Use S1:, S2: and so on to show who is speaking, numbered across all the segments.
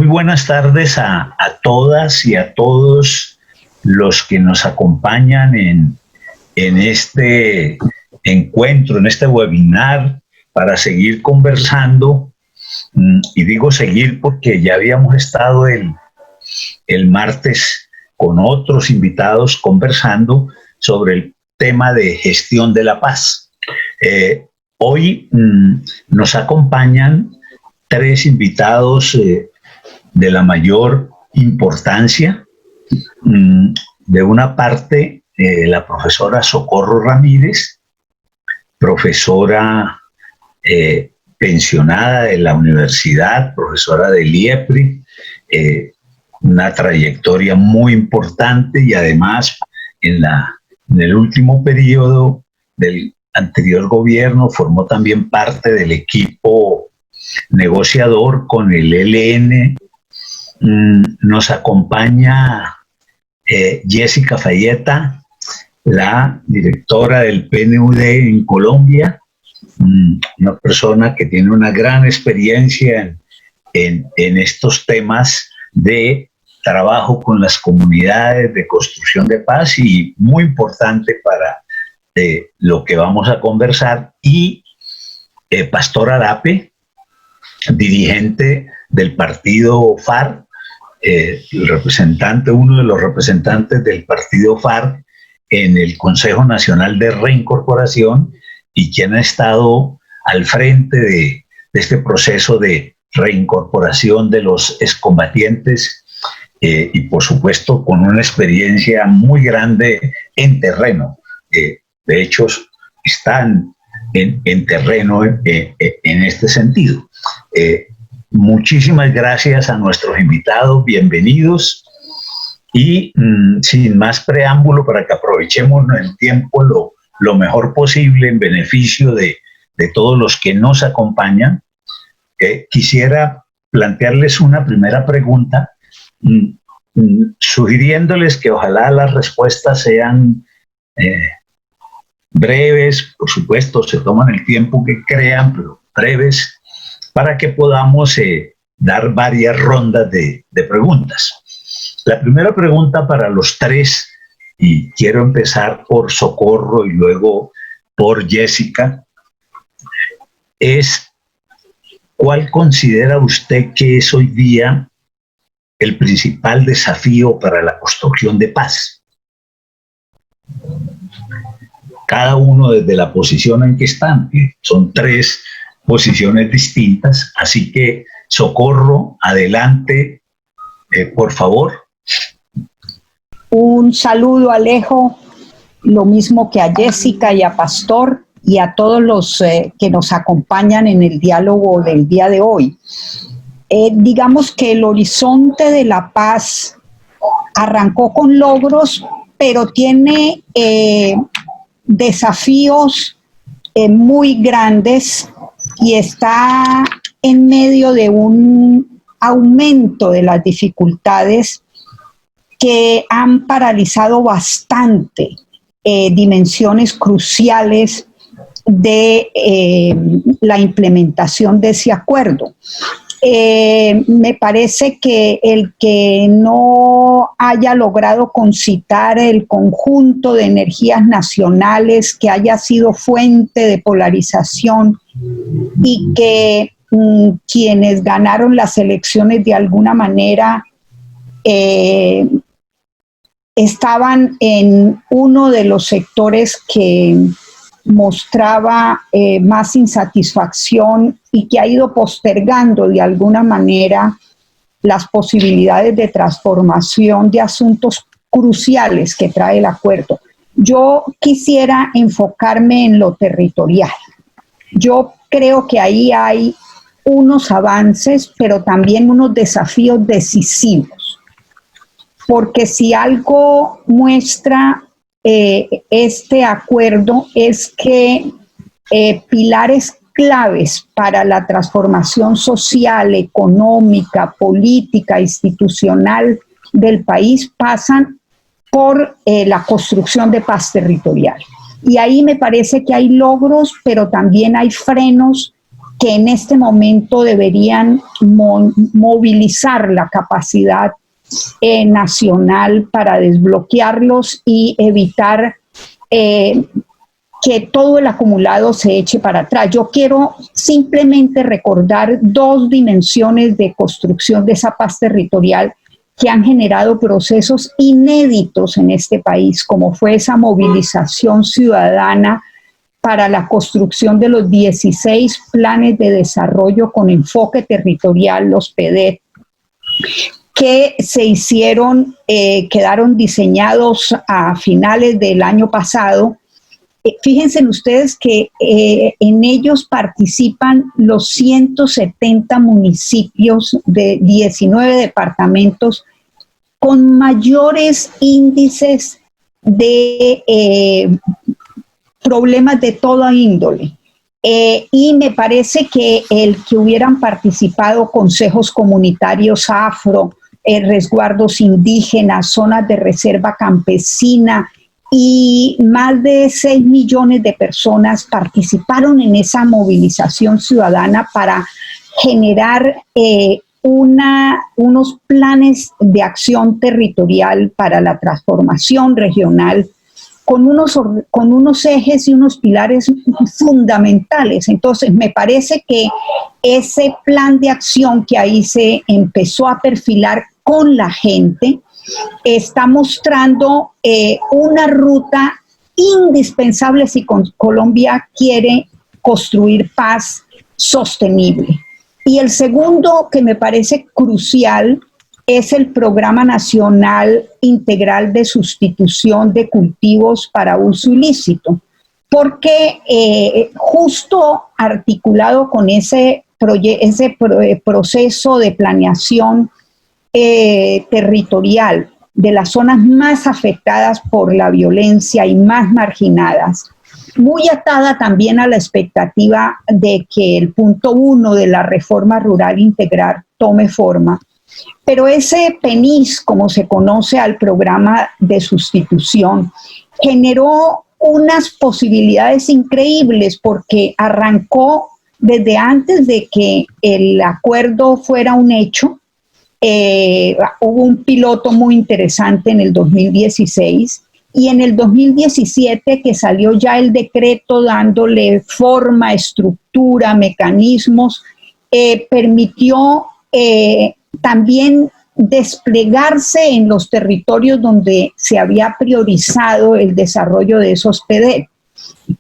S1: Muy buenas tardes a todas y a todos los que nos acompañan en este encuentro, en este webinar, para seguir conversando. Y digo seguir porque ya habíamos estado el martes con otros invitados conversando sobre el tema de gestión de la paz. Hoy nos acompañan tres invitados de la mayor importancia. De una parte, la profesora Socorro Ramírez, profesora pensionada de la universidad, profesora del IEPRI, una trayectoria muy importante y además en el último periodo del anterior gobierno formó también parte del equipo negociador con el ELN. Nos acompaña Jessica Fayeta, la directora del PNUD en Colombia, una persona que tiene una gran experiencia en estos temas de trabajo con las comunidades, de construcción de paz y muy importante para lo que vamos a conversar. Y Pastor Arape, dirigente del partido FARC, uno de los representantes del partido FARC en el Consejo Nacional de Reincorporación y quien ha estado al frente de este proceso de reincorporación de los excombatientes y por supuesto con una experiencia muy grande en terreno. De hecho, están en terreno en este sentido. Muchísimas gracias a nuestros invitados, bienvenidos. Y sin más preámbulo, para que aprovechemos el tiempo lo mejor posible en beneficio de todos los que nos acompañan, quisiera plantearles una primera pregunta, sugiriéndoles que ojalá las respuestas sean breves, por supuesto, se toman el tiempo que crean, pero breves, para que podamos dar varias rondas de preguntas. La primera pregunta para los tres, y quiero empezar por Socorro y luego por Jessica, es: ¿cuál considera usted que es hoy día el principal desafío para la construcción de paz? Cada uno desde la posición en que están, que son tres posiciones distintas, así que Socorro, adelante, por favor.
S2: Un saludo, Alejo, lo mismo que a Jessica y a Pastor y a todos los que nos acompañan en el diálogo del día de hoy. Digamos que el horizonte de la paz arrancó con logros, pero tiene desafíos muy grandes y está en medio de un aumento de las dificultades que han paralizado bastante dimensiones cruciales de la implementación de ese acuerdo. Me parece que el que no haya logrado concitar el conjunto de energías nacionales, que haya sido fuente de polarización y que quienes ganaron las elecciones de alguna manera estaban en uno de los sectores que mostraba más insatisfacción y que ha ido postergando de alguna manera las posibilidades de transformación de asuntos cruciales que trae el acuerdo. Yo quisiera enfocarme en lo territorial. Yo creo que ahí hay unos avances, pero también unos desafíos decisivos, porque si algo muestra este acuerdo es que pilares claves para la transformación social, económica, política, institucional del país pasan por la construcción de paz territorial. Y ahí me parece que hay logros, pero también hay frenos que en este momento deberían movilizar la capacidad nacional para desbloquearlos y evitar que todo el acumulado se eche para atrás. Yo quiero simplemente recordar dos dimensiones de construcción de esa paz territorial que han generado procesos inéditos en este país, como fue esa movilización ciudadana para la construcción de los 16 planes de desarrollo con enfoque territorial, los PEDET, que se hicieron, quedaron diseñados a finales del año pasado. Fíjense ustedes que en ellos participan los 170 municipios de 19 departamentos con mayores índices de problemas de toda índole. Y me parece que el que hubieran participado consejos comunitarios afro, resguardos indígenas, zonas de reserva campesina, y más de 6 millones de personas participaron en esa movilización ciudadana para generar unos planes de acción territorial para la transformación regional con unos ejes y unos pilares fundamentales. Entonces, me parece que ese plan de acción que ahí se empezó a perfilar con la gente está mostrando una ruta indispensable si Colombia quiere construir paz sostenible. Y el segundo, que me parece crucial, es el Programa Nacional Integral de Sustitución de Cultivos para Uso Ilícito, porque justo articulado con ese proceso de planeación territorial de las zonas más afectadas por la violencia y más marginadas, muy atada también a la expectativa de que el punto 1 de la reforma rural integral tome forma. Pero ese PENIS, como se conoce al programa de sustitución, generó unas posibilidades increíbles porque arrancó desde antes de que el acuerdo fuera un hecho. Hubo un piloto muy interesante en el 2016 y en el 2017 que salió ya el decreto dándole forma, estructura, mecanismos, permitió también desplegarse en los territorios donde se había priorizado el desarrollo de esos PEDET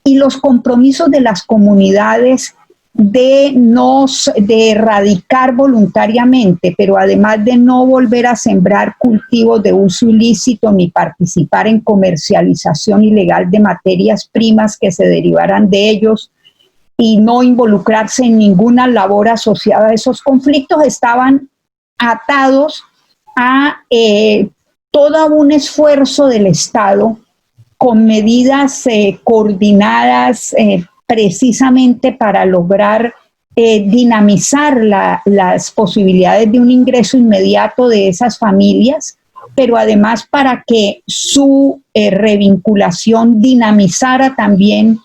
S2: y los compromisos de las comunidades de erradicar voluntariamente, pero además de no volver a sembrar cultivos de uso ilícito ni participar en comercialización ilegal de materias primas que se derivaran de ellos y no involucrarse en ninguna labor asociada a esos conflictos, estaban atados a todo un esfuerzo del Estado con medidas coordinadas precisamente para lograr dinamizar las posibilidades de un ingreso inmediato de esas familias, pero además para que su revinculación dinamizara también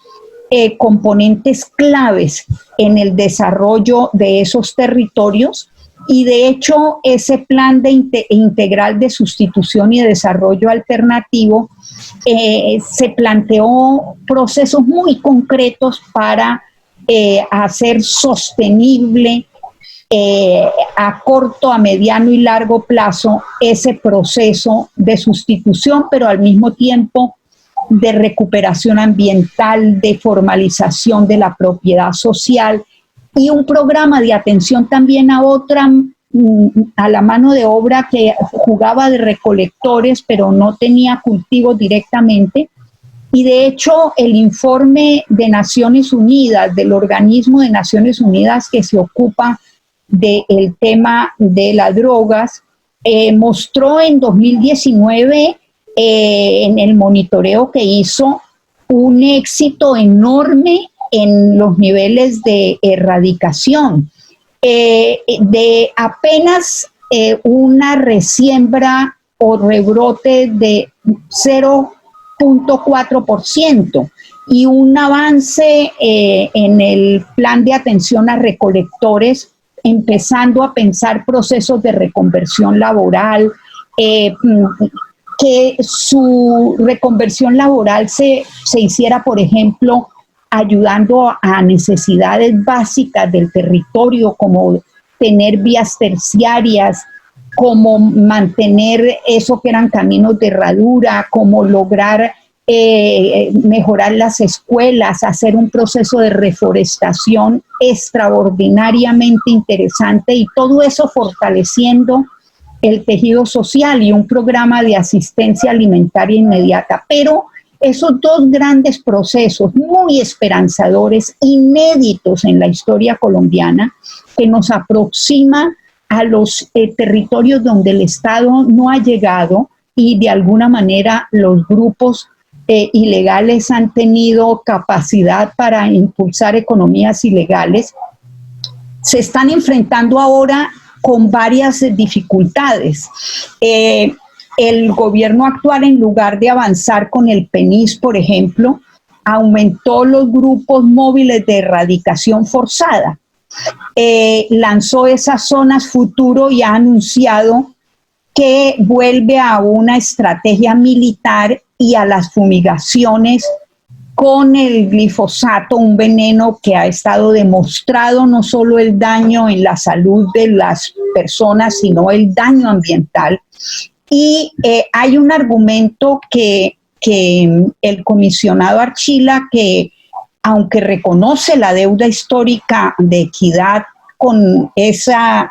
S2: componentes claves en el desarrollo de esos territorios. Y de hecho, ese plan integral de sustitución y de desarrollo alternativo se planteó procesos muy concretos para hacer sostenible a corto, a mediano y largo plazo ese proceso de sustitución, pero al mismo tiempo de recuperación ambiental, de formalización de la propiedad social y un programa de atención también a la mano de obra que jugaba de recolectores, pero no tenía cultivos directamente. Y de hecho, el informe de Naciones Unidas, del organismo de Naciones Unidas que se ocupa del tema de las drogas, mostró en 2019, en el monitoreo que hizo, un éxito enorme en los niveles de erradicación, de apenas una resiembra o rebrote de 0.4%. y un avance en el plan de atención a recolectores, empezando a pensar procesos de reconversión laboral, que su reconversión laboral se hiciera, por ejemplo, ayudando a necesidades básicas del territorio, como tener vías terciarias, como mantener eso que eran caminos de herradura, como lograr mejorar las escuelas, hacer un proceso de reforestación extraordinariamente interesante, y todo eso fortaleciendo el tejido social y un programa de asistencia alimentaria inmediata. Pero esos dos grandes procesos muy esperanzadores, inéditos en la historia colombiana, que nos aproxima a los territorios donde el Estado no ha llegado, y de alguna manera los grupos ilegales han tenido capacidad para impulsar economías ilegales, se están enfrentando ahora con varias dificultades. El gobierno actual, en lugar de avanzar con el PENIS, por ejemplo, aumentó los grupos móviles de erradicación forzada. Lanzó esas zonas futuro y ha anunciado que vuelve a una estrategia militar y a las fumigaciones con el glifosato, un veneno que ha estado demostrado no solo el daño en la salud de las personas, sino el daño ambiental. Y hay un argumento que el comisionado Archila, que aunque reconoce la deuda histórica de equidad con esas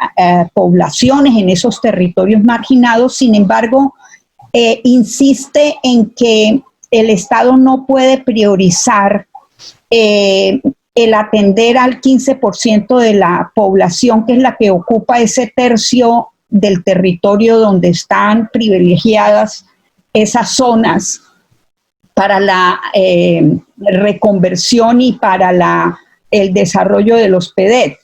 S2: poblaciones en esos territorios marginados, sin embargo, insiste en que el Estado no puede priorizar el atender al 15% de la población, que es la que ocupa ese tercio del territorio donde están privilegiadas esas zonas para la reconversión y para el desarrollo de los PEDET.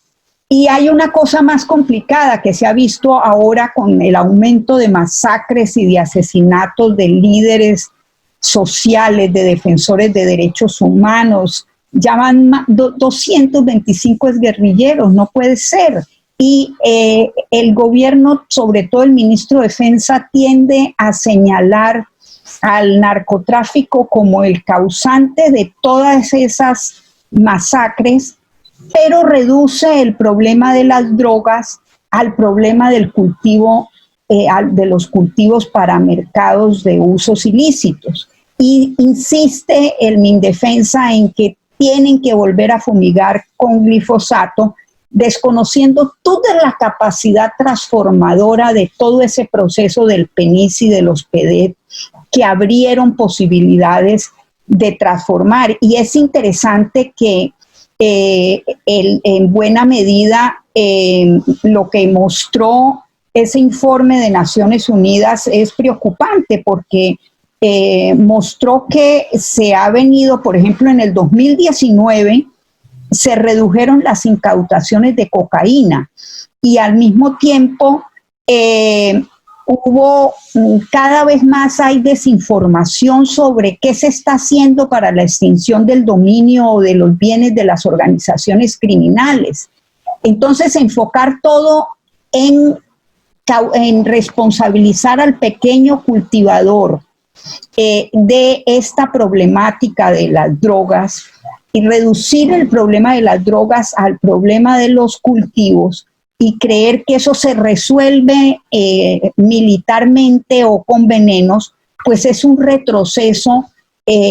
S2: Y hay una cosa más complicada que se ha visto ahora con el aumento de masacres y de asesinatos de líderes sociales, de defensores de derechos humanos. Ya van 225 exguerrilleros, no puede ser. Y el gobierno, sobre todo el ministro de Defensa, tiende a señalar al narcotráfico como el causante de todas esas masacres, pero reduce el problema de las drogas al problema del cultivo, de los cultivos para mercados de usos ilícitos. Y insiste el Mindefensa en que tienen que volver a fumigar con glifosato, desconociendo toda la capacidad transformadora de todo ese proceso del PENIS y de los PEDET, que abrieron posibilidades de transformar. Y es interesante que en buena medida lo que mostró ese informe de Naciones Unidas es preocupante, porque mostró que se ha venido, por ejemplo, en el 2019 se redujeron las incautaciones de cocaína, y al mismo tiempo hubo cada vez más hay desinformación sobre qué se está haciendo para la extinción del dominio o de los bienes de las organizaciones criminales. Entonces, enfocar todo en responsabilizar al pequeño cultivador de esta problemática de las drogas, y reducir el problema de las drogas al problema de los cultivos, y creer que eso se resuelve militarmente o con venenos, pues es un retroceso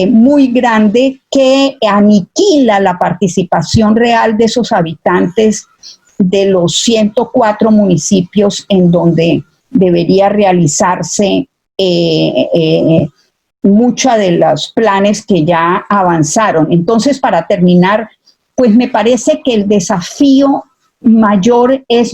S2: muy grande que aniquila la participación real de esos habitantes de los 104 municipios en donde debería realizarse muchos de los planes que ya avanzaron. Entonces, para terminar, pues me parece que el desafío mayor es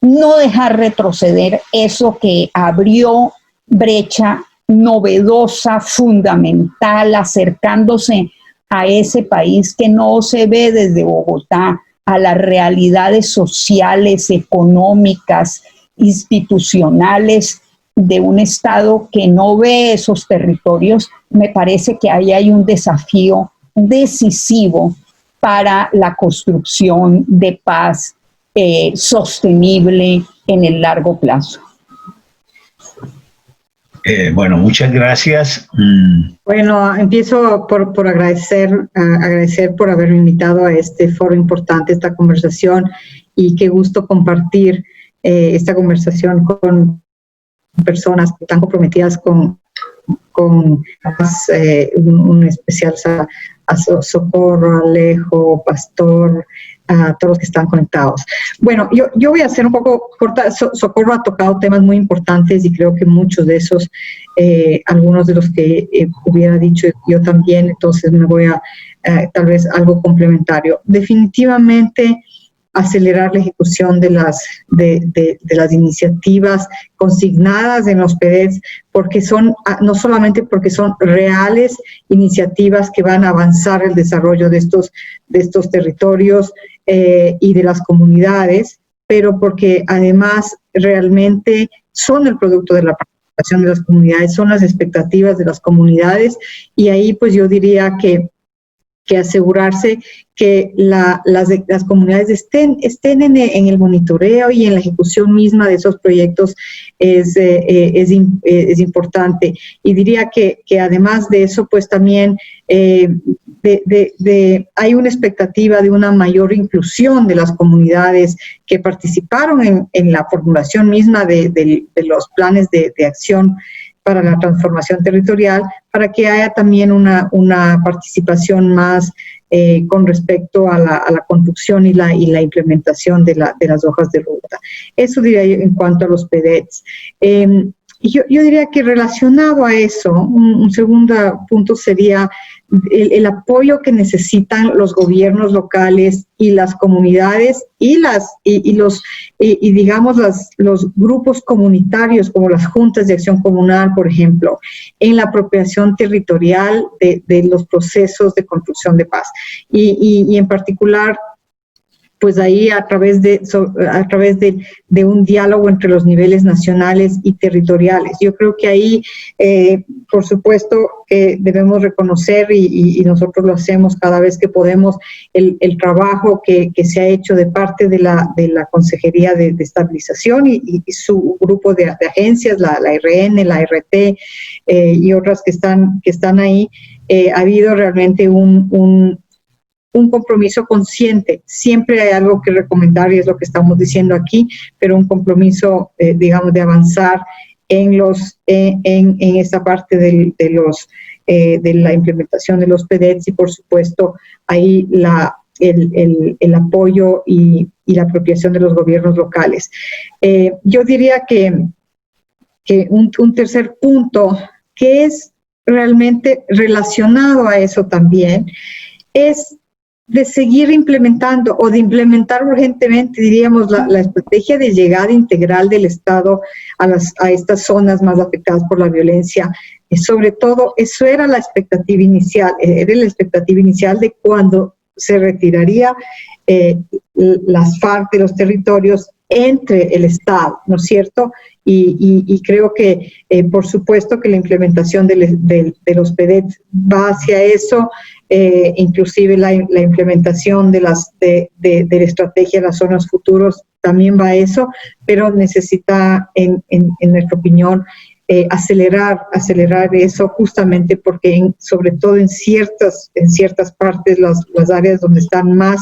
S2: no dejar retroceder eso que abrió brecha novedosa, fundamental, acercándose a ese país que no se ve desde Bogotá, a las realidades sociales, económicas, institucionales de un Estado que no ve esos territorios me parece que ahí hay un desafío decisivo para la construcción de paz sostenible en el largo plazo.
S1: Bueno, muchas gracias.
S3: Bueno, empiezo por agradecer por haberme invitado a este foro importante, esta conversación, y qué gusto compartir esta conversación con personas tan comprometidas con un especial a Socorro, Alejo, Pastor, a todos los que están conectados. Bueno, yo voy a hacer un poco corta. Socorro ha tocado temas muy importantes y creo que muchos de esos, algunos de los que hubiera dicho yo también, entonces me voy a tal vez algo complementario. Definitivamente acelerar la ejecución de las iniciativas consignadas en los PDETs, porque no solamente porque son reales iniciativas que van a avanzar el desarrollo de estos territorios y de las comunidades, pero porque además realmente son el producto de la participación de las comunidades, son las expectativas de las comunidades, y ahí pues yo diría que asegurarse que las comunidades estén en el monitoreo y en la ejecución misma de esos proyectos es importante. Y diría que además de eso, pues también hay una expectativa de una mayor inclusión de las comunidades que participaron en la formulación misma de los planes de acción para la transformación territorial, para que haya también una participación más con respecto a la construcción y la implementación de las hojas de ruta. Eso diría yo en cuanto a los PDETs. Yo diría que relacionado a eso, un segundo punto sería el apoyo que necesitan los gobiernos locales y las comunidades y digamos los grupos comunitarios como las juntas de acción comunal, por ejemplo, en la apropiación territorial de los procesos de construcción de paz. Y en particular, pues ahí a través de un diálogo entre los niveles nacionales y territoriales. Yo creo que ahí, por supuesto, debemos reconocer, y nosotros lo hacemos cada vez que podemos, el trabajo que se ha hecho de parte de la Consejería de Estabilización y su grupo de agencias, la RN, la RT y otras que están ahí. Ha habido realmente un compromiso consciente. Siempre hay algo que recomendar y es lo que estamos diciendo aquí, pero un compromiso, digamos, de avanzar en esta parte de la implementación de los PDETs y, por supuesto, ahí el apoyo y la apropiación de los gobiernos locales. Yo diría que un tercer punto que es realmente relacionado a eso también es de seguir implementando o de implementar urgentemente, diríamos, la estrategia de llegada integral del Estado a estas zonas más afectadas por la violencia. Sobre todo, eso era la expectativa inicial de cuando se retiraría las FARC de los territorios entre el Estado, ¿no es cierto? Y creo que, por supuesto, que la implementación de los PDETs va hacia eso, inclusive la implementación de la estrategia de las zonas futuros también va a eso, pero necesita, en nuestra opinión, acelerar eso, justamente porque sobre todo en ciertas partes, las áreas donde están más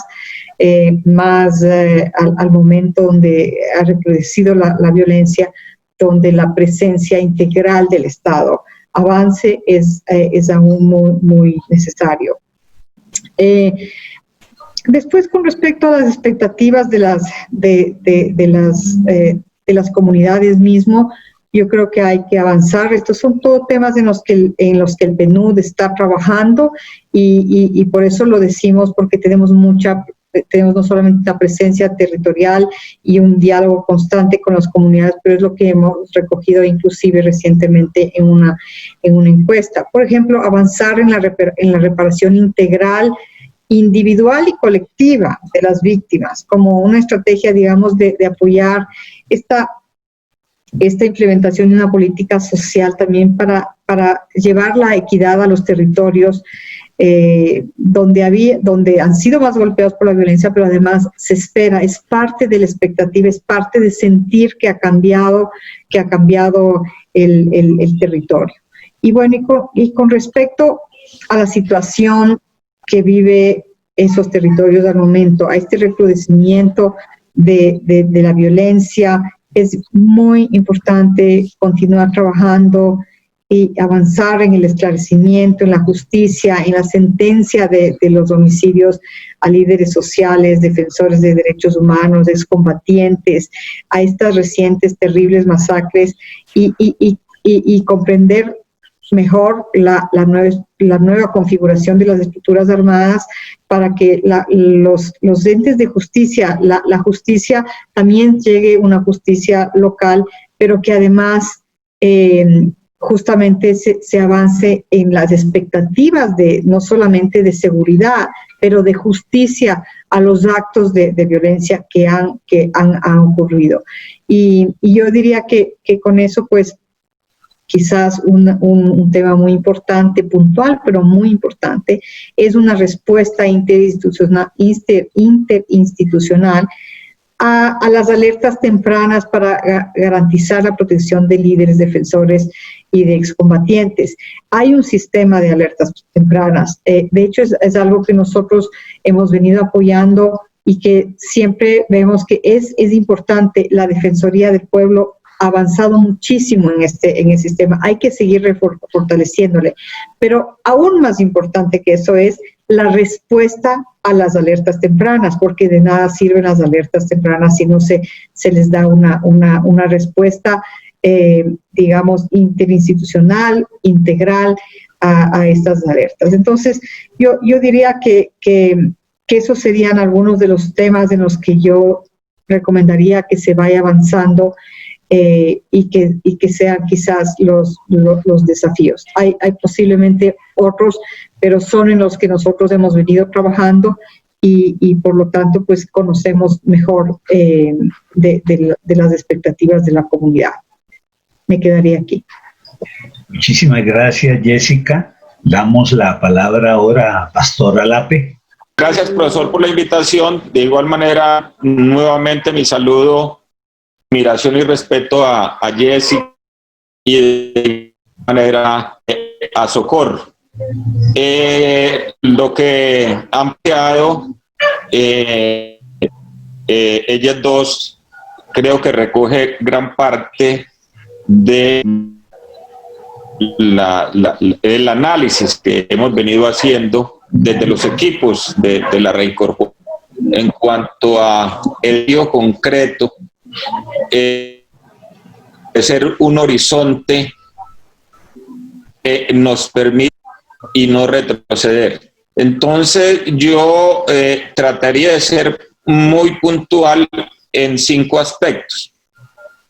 S3: al momento donde ha recrudecido la violencia, donde la presencia integral del Estado avance es aún muy, muy necesario. Después, con respecto a las expectativas de las comunidades mismo, yo creo que hay que avanzar. Estos son todos temas en los que el PNUD está trabajando y por eso lo decimos, porque tenemos no solamente una presencia territorial y un diálogo constante con las comunidades, pero es lo que hemos recogido inclusive recientemente en una encuesta. Por ejemplo, avanzar en la reparación integral, individual y colectiva de las víctimas, como una estrategia, digamos, de apoyar esta implementación de una política social también para llevar la equidad a los territorios donde han sido más golpeados por la violencia, pero además se espera, es parte de la expectativa, es parte de sentir que ha cambiado el territorio. Y bueno, y con respecto a la situación que vive esos territorios al momento, a este recrudecimiento de la violencia, es muy importante continuar trabajando y avanzar en el esclarecimiento, en la justicia, en la sentencia de los homicidios a líderes sociales, defensores de derechos humanos, excombatientes, a estas recientes terribles masacres y comprender mejor la nueva configuración de las estructuras armadas para que los entes de justicia, la justicia también llegue a una justicia local, pero que además justamente se avance en las expectativas no solamente de seguridad, pero de justicia a los actos de violencia que han ocurrido. Y yo diría que con eso, pues, quizás un tema muy importante, puntual, pero muy importante, es una respuesta interinstitucional a las alertas tempranas para garantizar la protección de líderes, defensores y de excombatientes. Hay un sistema de alertas tempranas. De hecho, es algo que nosotros hemos venido apoyando y que siempre vemos que es importante. La Defensoría del Pueblo ha avanzado muchísimo en el sistema. Hay que seguir fortaleciéndole. Pero aún más importante que eso es la respuesta a las alertas tempranas, porque de nada sirven las alertas tempranas si no se les da una respuesta, digamos, interinstitucional, integral a estas alertas. Entonces, yo diría que esos serían algunos de los temas en los que yo recomendaría que se vaya avanzando y que sean quizás los desafíos. Hay posiblemente otros, pero son en los que nosotros hemos venido trabajando y por lo tanto pues conocemos mejor de las expectativas de la comunidad. Me quedaría aquí.
S1: Muchísimas gracias, Jessica. Damos la palabra ahora a Pastor Alape.
S4: Gracias, profesor, por la invitación. De igual manera, nuevamente mi saludo, admiración y respeto a Jessica y de manera a Socorro. Lo que han creado ellas dos creo que recoge gran parte de el análisis que hemos venido haciendo desde los equipos de la reincorporación en cuanto a el lío concreto de ser un horizonte que nos permite y no retroceder. Entonces yo trataría de ser muy puntual en 5 aspectos.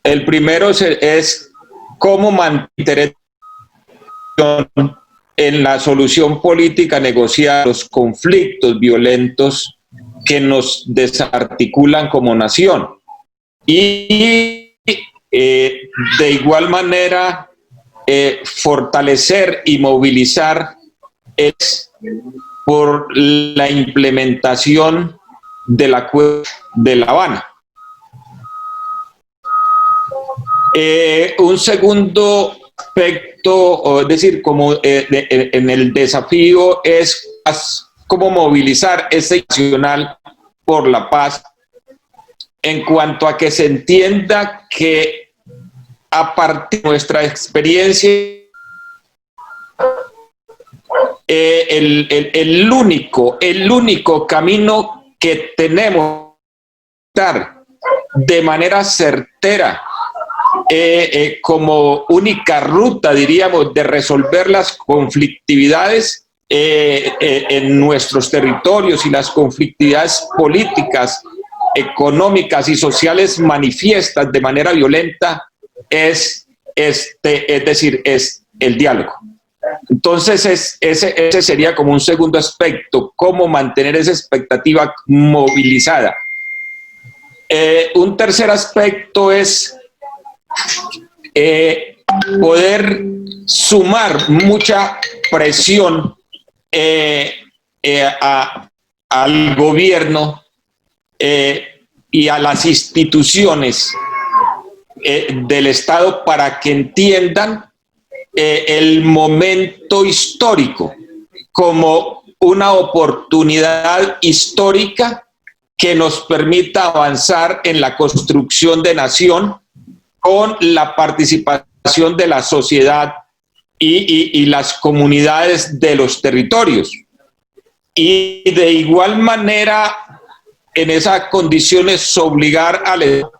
S4: El primero es cómo mantener en la solución política negociada los conflictos violentos que nos desarticulan como nación. Y de igual manera fortalecer y movilizar es por la implementación del Acuerdo de La Habana. Un segundo aspecto, es decir, como en el desafío es cómo movilizar ese nacional por la paz en cuanto a que se entienda que a partir de nuestra experiencia el único camino que tenemos que dar de manera certera como única ruta, diríamos, de resolver las conflictividades en nuestros territorios y las conflictividades políticas, económicas y sociales manifiestas de manera violenta es decir, es el diálogo. Entonces ese sería como un segundo aspecto, cómo mantener esa expectativa movilizada. Un tercer aspecto es poder sumar mucha presión al gobierno y a las instituciones del Estado para que entiendan el momento histórico como una oportunidad histórica que nos permita avanzar en la construcción de nación con la participación de la sociedad y las comunidades de los territorios. Y de igual manera, en esas condiciones, obligar al Estado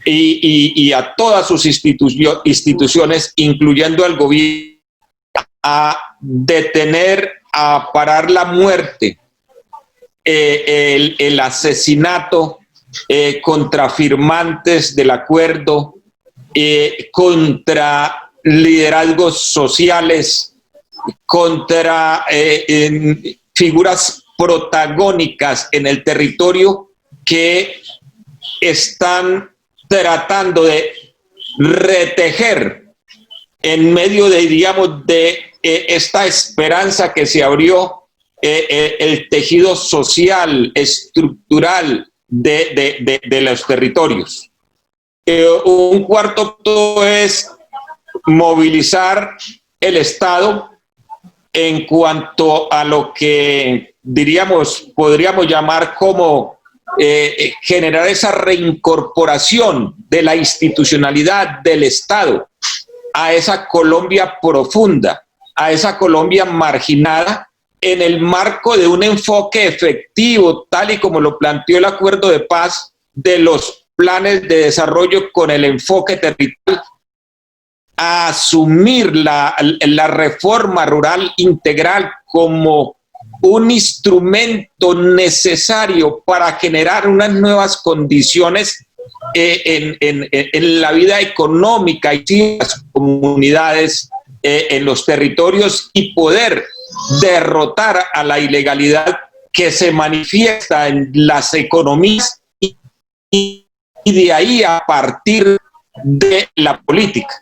S4: y a todas sus instituciones, incluyendo al gobierno, a detener, a parar la muerte, el asesinato contra firmantes del acuerdo, contra liderazgos sociales, contra figuras protagónicas en el territorio que están tratando de retejer en medio de, digamos, de esta esperanza que se abrió el tejido social, estructural de los territorios. Un cuarto punto es movilizar el Estado en cuanto a lo que podríamos llamar como generar esa reincorporación de la institucionalidad del Estado a esa Colombia profunda, a esa Colombia marginada, en el marco de un enfoque efectivo, tal y como lo planteó el acuerdo de paz, de los planes de desarrollo con el enfoque territorial, a asumir la reforma rural integral como un instrumento necesario para generar unas nuevas condiciones en la vida económica y en las comunidades, en los territorios, y poder derrotar a la ilegalidad que se manifiesta en las economías y de ahí a partir de la política.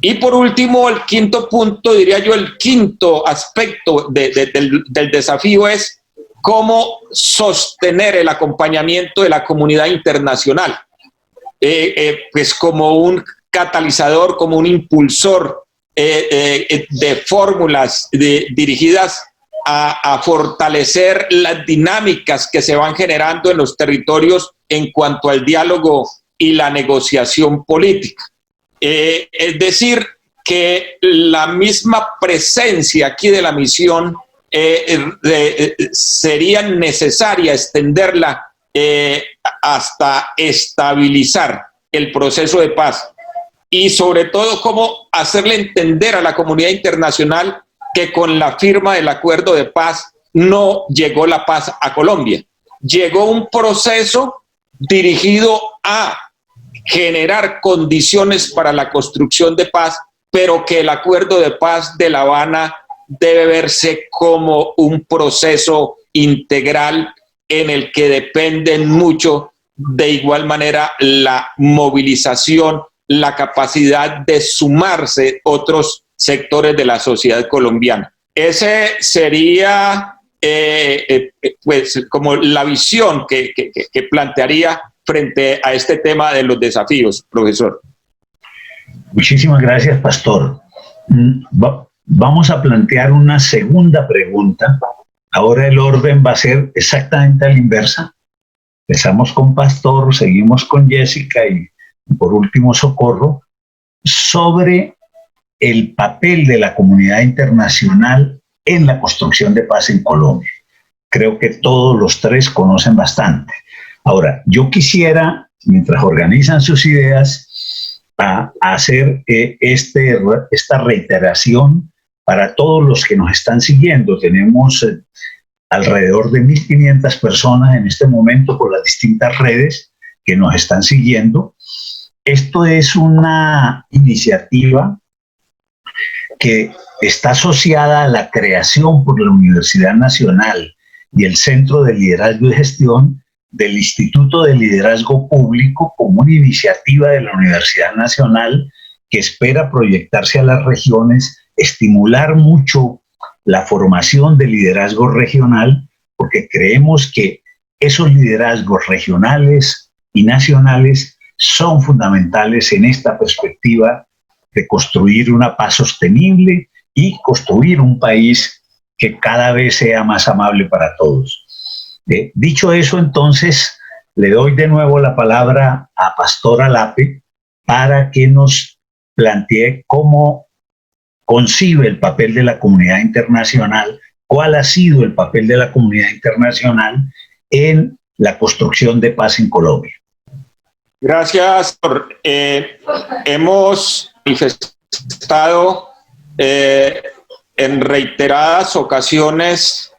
S4: Y por último, el quinto punto, diría yo, el quinto aspecto del desafío es cómo sostener el acompañamiento de la comunidad internacional, pues como un catalizador, como un impulsor de fórmulas dirigidas a fortalecer las dinámicas que se van generando en los territorios en cuanto al diálogo y la negociación política. Es decir, que la misma presencia aquí de la misión sería necesaria extenderla hasta estabilizar el proceso de paz, y sobre todo cómo hacerle entender a la comunidad internacional que con la firma del acuerdo de paz no llegó la paz a Colombia, llegó un proceso dirigido a generar condiciones para la construcción de paz, pero que el acuerdo de paz de La Habana debe verse como un proceso integral en el que dependen mucho, de igual manera, la movilización, la capacidad de sumarse otros sectores de la sociedad colombiana. Ese sería pues como la visión que plantearía frente a este tema de los desafíos, profesor.
S1: Muchísimas gracias, Pastor. Vamos a plantear una segunda pregunta. Ahora el orden va a ser exactamente a la inversa. Empezamos con Pastor, seguimos con Jessica y por último Socorro, sobre el papel de la comunidad internacional en la construcción de paz en Colombia. Creo que todos los tres conocen bastante. Ahora, yo quisiera, mientras organizan sus ideas, hacer esta reiteración para todos los que nos están siguiendo. Tenemos alrededor de 1.500 personas en este momento por las distintas redes que nos están siguiendo. Esto es una iniciativa que está asociada a la creación por la Universidad Nacional y el Centro de Liderazgo y Gestión del Instituto de Liderazgo Público como una iniciativa de la Universidad Nacional que espera proyectarse a las regiones, estimular mucho la formación de liderazgo regional, porque creemos que esos liderazgos regionales y nacionales son fundamentales en esta perspectiva de construir una paz sostenible y construir un país que cada vez sea más amable para todos. Dicho eso, entonces, le doy de nuevo la palabra a Pastora Lape para que nos plantee cómo concibe el papel de la comunidad internacional, cuál ha sido el papel de la comunidad internacional en la construcción de paz en Colombia.
S4: Gracias. Hemos manifestado en reiteradas ocasiones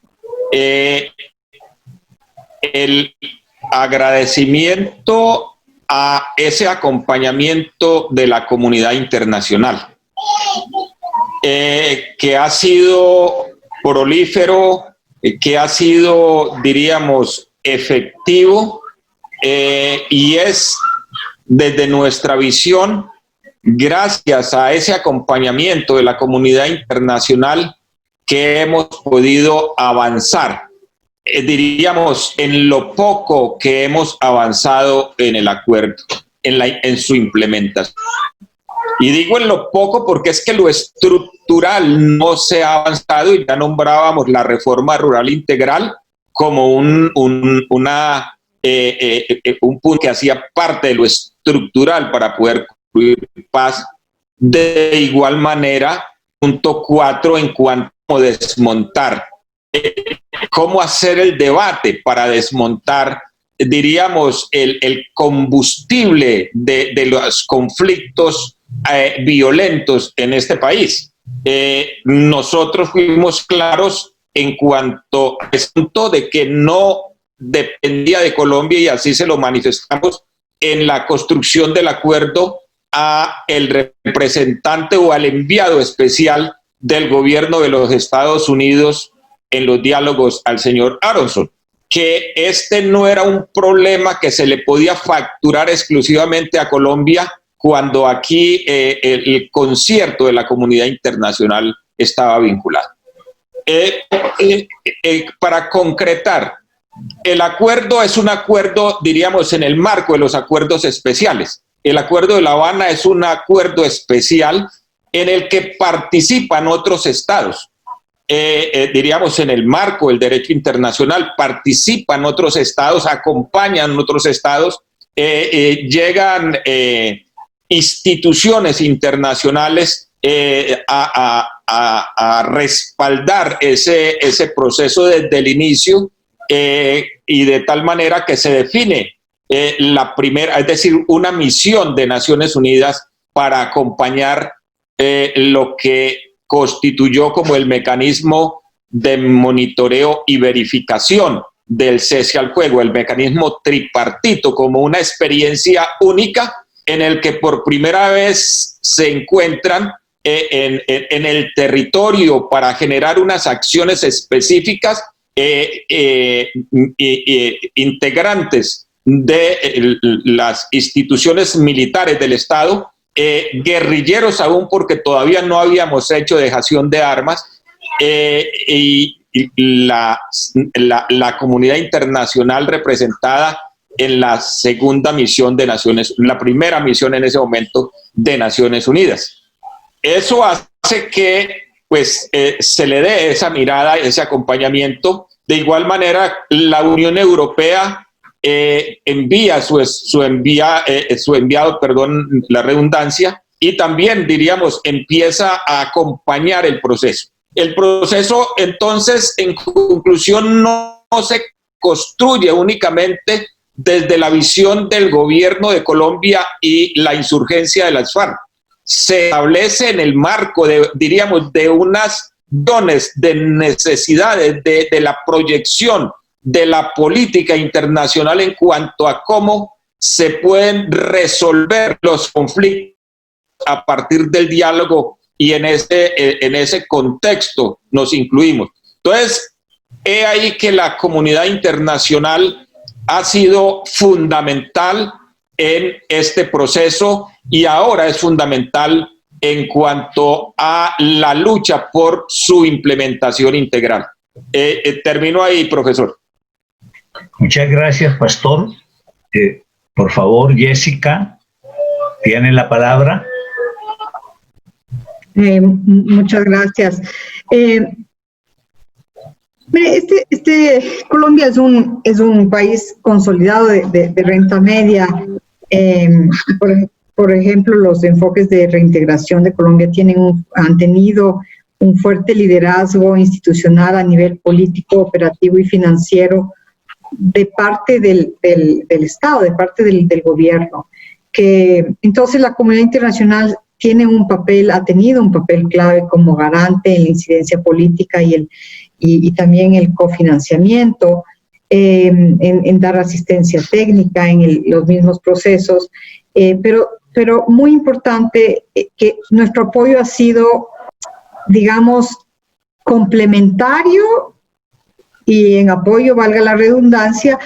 S4: el agradecimiento a ese acompañamiento de la comunidad internacional, que ha sido prolífero, que ha sido, diríamos, efectivo, y es desde nuestra visión, gracias a ese acompañamiento de la comunidad internacional, que hemos podido avanzar, diríamos, en lo poco que hemos avanzado en el acuerdo, en su implementación. Y digo en lo poco porque es que lo estructural no se ha avanzado, y ya nombrábamos la reforma rural integral como un punto que hacía parte de lo estructural para poder construir paz. De igual manera, punto 4, en cuanto a desmontar, cómo hacer el debate para desmontar, diríamos, el combustible de los conflictos violentos en este país. Nosotros fuimos claros en cuanto al asunto de que no dependía de Colombia, y así se lo manifestamos en la construcción del acuerdo a el representante o al enviado especial del gobierno de los Estados Unidos en los diálogos, al señor Aronson, que este no era un problema que se le podía facturar exclusivamente a Colombia, cuando aquí el concierto de la comunidad internacional estaba vinculado. Para concretar, el acuerdo es un acuerdo, diríamos, en el marco de los acuerdos especiales. El Acuerdo de La Habana es un acuerdo especial en el que participan otros estados. Diríamos, en el marco del derecho internacional participan otros estados, acompañan otros estados, llegan instituciones internacionales a respaldar ese proceso desde el inicio, y de tal manera que se define la primera, es decir, una misión de Naciones Unidas para acompañar lo que constituyó como el mecanismo de monitoreo y verificación del cese al fuego, el mecanismo tripartito, como una experiencia única en el que por primera vez se encuentran en el territorio para generar unas acciones específicas, integrantes de las instituciones militares del Estado, guerrilleros aún, porque todavía no habíamos hecho dejación de armas, y la comunidad internacional representada en la segunda misión de Naciones, la primera misión en ese momento de Naciones Unidas. Eso hace que pues se le dé esa mirada, ese acompañamiento. De igual manera, la Unión Europea envía su enviado, perdón, la redundancia, y también, diríamos, empieza a acompañar el proceso. El proceso, entonces, en conclusión, no se construye únicamente desde la visión del gobierno de Colombia y la insurgencia de las FARC. Se establece en el marco de, diríamos, de unas dones de necesidades de la proyección de la política internacional en cuanto a cómo se pueden resolver los conflictos a partir del diálogo, y en ese contexto nos incluimos. Entonces, he ahí que la comunidad internacional ha sido fundamental en este proceso y ahora es fundamental en cuanto a la lucha por su implementación integral. Termino ahí, profesor.
S1: Muchas gracias, pastor. Por favor, Jessica, tiene la palabra.
S3: Muchas gracias. Colombia es un país consolidado de renta media. Por ejemplo, los enfoques de reintegración de Colombia han tenido un fuerte liderazgo institucional a nivel político, operativo y financiero de parte del Estado, de parte del gobierno. Entonces la comunidad internacional ha tenido un papel clave como garante en la incidencia política y también el cofinanciamiento, en dar asistencia técnica en los mismos procesos, pero muy importante que nuestro apoyo ha sido, digamos, complementario y en apoyo, valga la redundancia,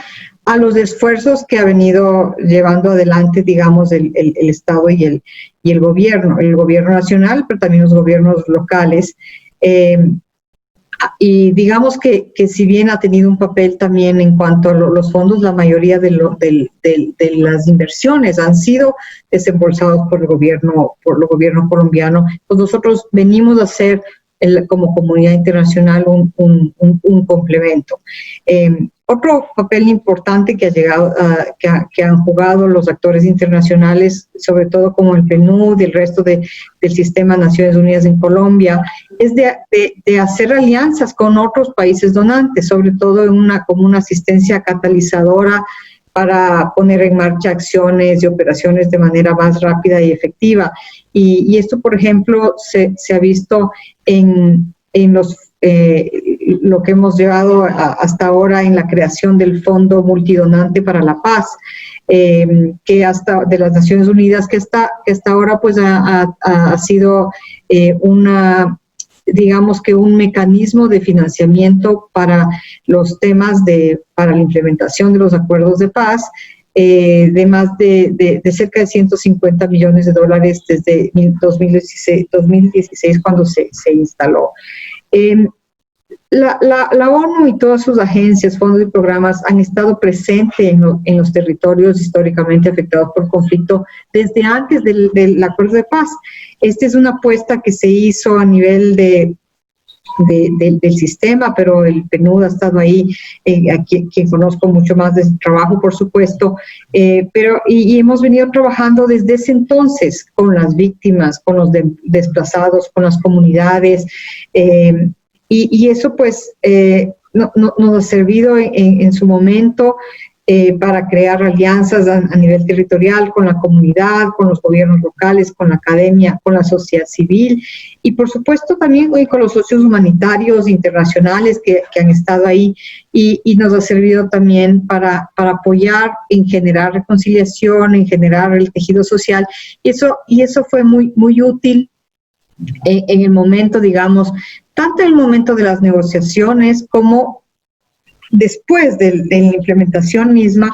S3: a los esfuerzos que ha venido llevando adelante, digamos, el Estado y el gobierno nacional, pero también los gobiernos locales. Y digamos que si bien ha tenido un papel también en cuanto a los fondos, la mayoría de las inversiones han sido desembolsados por el gobierno colombiano, pues nosotros venimos a hacer como comunidad internacional un complemento. Otro papel importante que han jugado los actores internacionales, sobre todo como el PNUD y el resto del sistema de Naciones Unidas en Colombia, es de hacer alianzas con otros países donantes, sobre todo como una asistencia catalizadora para poner en marcha acciones y operaciones de manera más rápida y efectiva. Y esto, por ejemplo, se ha visto en lo que hemos llevado hasta ahora en la creación del Fondo Multidonante para la Paz, que hasta de las Naciones Unidas, que hasta ahora pues ha sido digamos que un mecanismo de financiamiento para los temas para la implementación de los acuerdos de paz, de más de cerca de $150 millones desde 2016 cuando se instaló. La ONU y todas sus agencias, fondos y programas han estado presentes en los territorios históricamente afectados por conflicto desde antes del acuerdo de paz. Esta es una apuesta que se hizo a nivel del sistema, pero el PNUD ha estado ahí, quien conozco mucho más de su trabajo, por supuesto, pero hemos venido trabajando desde ese entonces con las víctimas, con los desplazados, con las comunidades, y eso pues nos ha servido en su momento para crear alianzas a nivel territorial con la comunidad, con los gobiernos locales, con la academia, con la sociedad civil y por supuesto también hoy con los socios humanitarios internacionales que han estado ahí y nos ha servido también para apoyar en generar reconciliación, en generar el tejido social y eso fue muy, muy útil en el momento, digamos, tanto en el momento de las negociaciones como después de la implementación misma,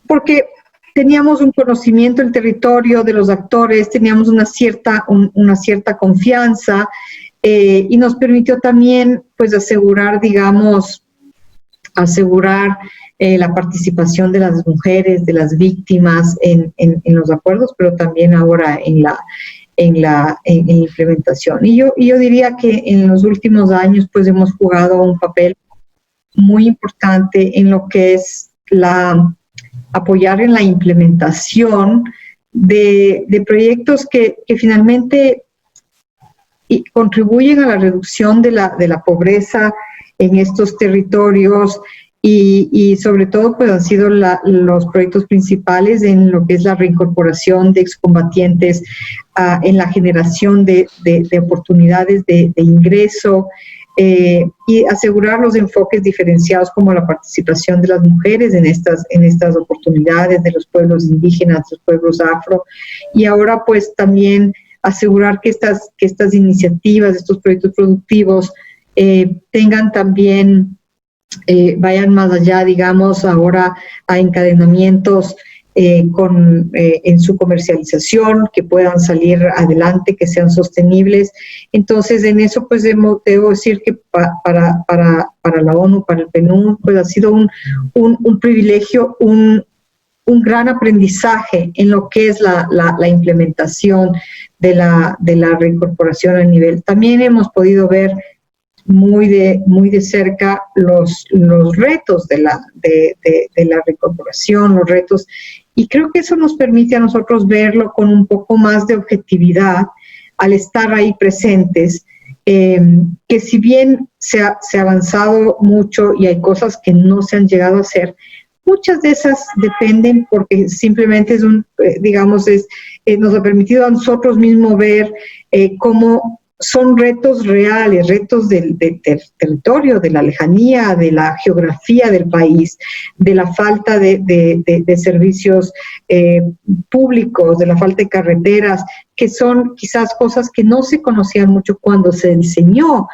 S3: porque teníamos un conocimiento del territorio, de los actores, teníamos una cierta confianza y nos permitió también pues asegurar, digamos, la participación de las mujeres, de las víctimas en los acuerdos, pero también ahora en la implementación. Y yo diría que en los últimos años pues hemos jugado un papel muy importante en lo que es apoyar en la implementación de proyectos que finalmente contribuyen a la reducción de la pobreza en estos territorios y sobre todo pues han sido los proyectos principales en lo que es la reincorporación de excombatientes, en la generación de oportunidades de ingreso, y asegurar los enfoques diferenciados como la participación de las mujeres en estas oportunidades, de los pueblos indígenas, de los pueblos afro, y ahora pues también asegurar que estas iniciativas, estos proyectos productivos tengan también vayan más allá, digamos, ahora a encadenamientos en su comercialización, que puedan salir adelante, que sean sostenibles. Entonces, en eso, pues, debo decir que para la ONU, para el PNUD, pues, ha sido un privilegio, un gran aprendizaje en lo que es la implementación de la reincorporación a nivel. También hemos podido ver muy de cerca los retos de la reincorporación, los retos, y creo que eso nos permite a nosotros verlo con un poco más de objetividad al estar ahí presentes, que si bien se ha avanzado mucho y hay cosas que no se han llegado a hacer, muchas de esas dependen porque simplemente es nos ha permitido a nosotros mismos ver cómo son retos reales, retos del territorio, de la lejanía, de la geografía del país, de la falta de servicios públicos, de la falta de carreteras, que son quizás cosas que no se conocían mucho cuando se diseñó,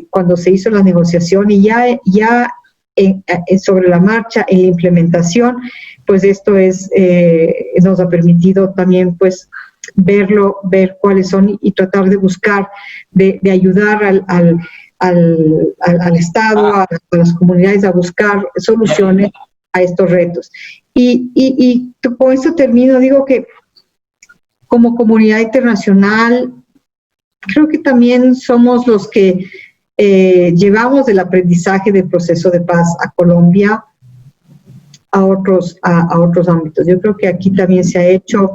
S3: cuando se hizo la negociación, y ya sobre la marcha, en la implementación, pues esto nos ha permitido también, pues, ver cuáles son y tratar de buscar, de ayudar al Estado, a las comunidades a buscar soluciones a estos retos. Y con esto termino, digo que como comunidad internacional, creo que también somos los que llevamos el aprendizaje del proceso de paz a Colombia a otros ámbitos. Yo creo que aquí también se ha hecho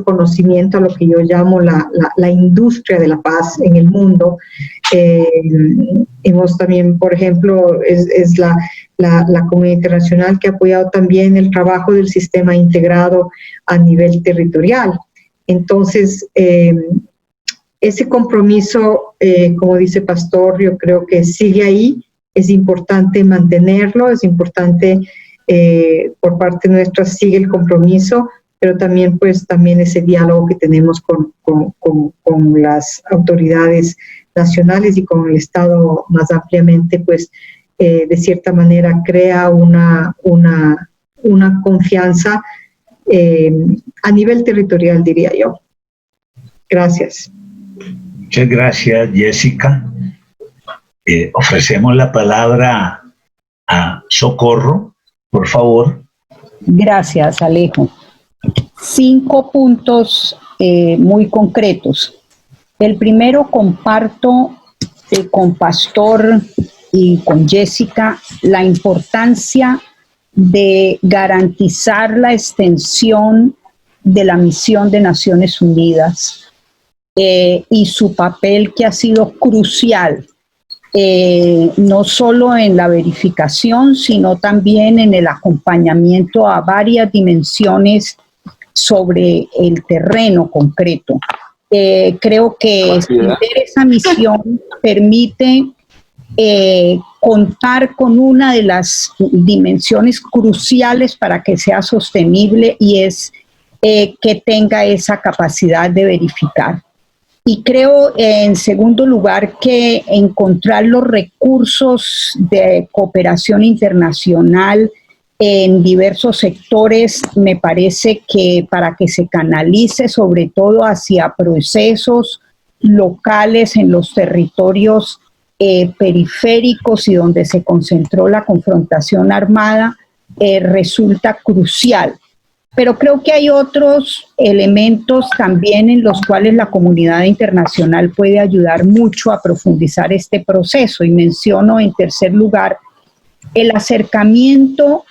S3: conocimiento a lo que yo llamo la industria de la paz en el mundo. Hemos también, por ejemplo, es la comunidad internacional que ha apoyado también el trabajo del sistema integrado a nivel territorial. Entonces, ese compromiso, como dice Pastor, yo creo que sigue ahí. Es importante mantenerlo, es importante por parte nuestra sigue el compromiso, pero también, pues, también ese diálogo que tenemos con las autoridades nacionales y con el Estado más ampliamente, pues, de cierta manera crea una confianza a nivel territorial, diría yo. Gracias.
S1: Muchas gracias, Jessica. Ofrecemos la palabra a Socorro, por favor.
S2: Gracias, Alejo. 5 puntos muy concretos. El primero, comparto con Pastor y con Jessica la importancia de garantizar la extensión de la misión de Naciones Unidas y su papel, que ha sido crucial, no solo en la verificación, sino también en el acompañamiento a varias dimensiones sobre el terreno concreto. Creo que extender esa misión permite contar con una de las dimensiones cruciales para que sea sostenible, y es que tenga esa capacidad de verificar. Y creo, en segundo lugar, que encontrar los recursos de cooperación internacional en diversos sectores, me parece que para que se canalice sobre todo hacia procesos locales en los territorios periféricos y donde se concentró la confrontación armada, resulta crucial. Pero creo que hay otros elementos también en los cuales la comunidad internacional puede ayudar mucho a profundizar este proceso, y menciono en tercer lugar el acercamiento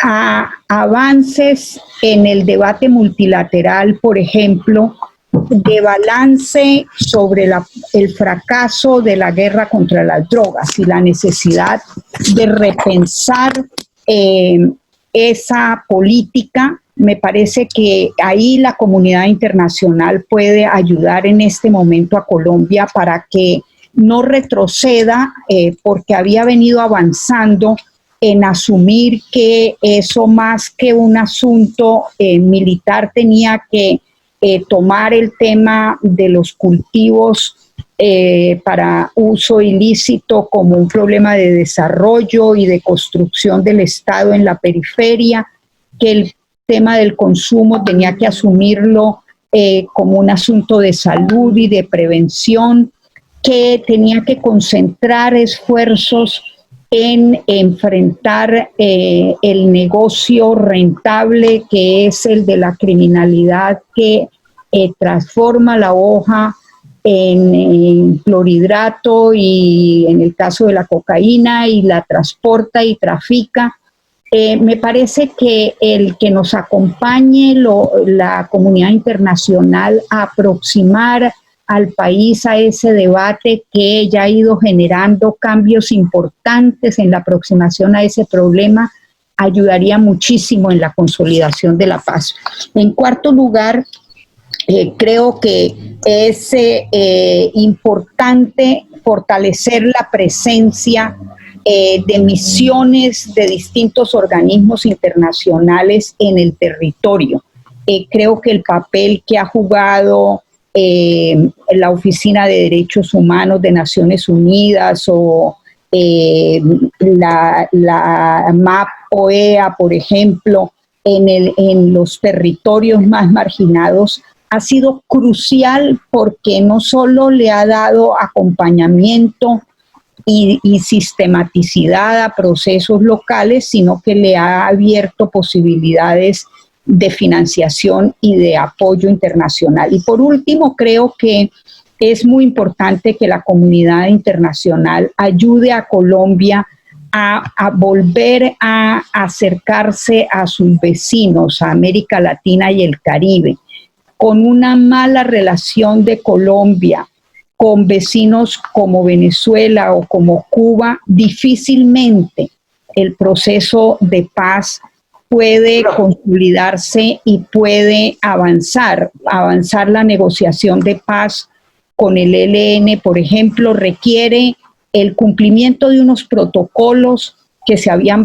S2: a avances en el debate multilateral, por ejemplo, de balance sobre el fracaso de la guerra contra las drogas y la necesidad de repensar esa política. Me parece que ahí la comunidad internacional puede ayudar en este momento a Colombia para que no retroceda, porque había venido avanzando en asumir que eso, más que un asunto militar, tenía que tomar el tema de los cultivos para uso ilícito como un problema de desarrollo y de construcción del Estado en la periferia, que el tema del consumo tenía que asumirlo como un asunto de salud y de prevención, que tenía que concentrar esfuerzos en enfrentar el negocio rentable que es el de la criminalidad que transforma la hoja en clorhidrato y en el caso de la cocaína y la transporta y trafica. Me parece que el que nos acompañe la comunidad internacional a aproximar al país a ese debate que ya ha ido generando cambios importantes en la aproximación a ese problema ayudaría muchísimo en la consolidación de la paz. En cuarto lugar, creo que es importante fortalecer la presencia de misiones de distintos organismos internacionales en el territorio. Creo que el papel que ha jugado la Oficina de Derechos Humanos de Naciones Unidas o la MAP OEA, por ejemplo, en los territorios más marginados, ha sido crucial porque no solo le ha dado acompañamiento y sistematicidad a procesos locales, sino que le ha abierto posibilidades de financiación y de apoyo internacional. Y por último, creo que es muy importante que la comunidad internacional ayude a Colombia a volver a acercarse a sus vecinos, a América Latina y el Caribe. Con una mala relación de Colombia con vecinos como Venezuela o como Cuba, difícilmente el proceso de paz puede consolidarse y puede avanzar la negociación de paz con el ELN, por ejemplo, requiere el cumplimiento de unos protocolos que se habían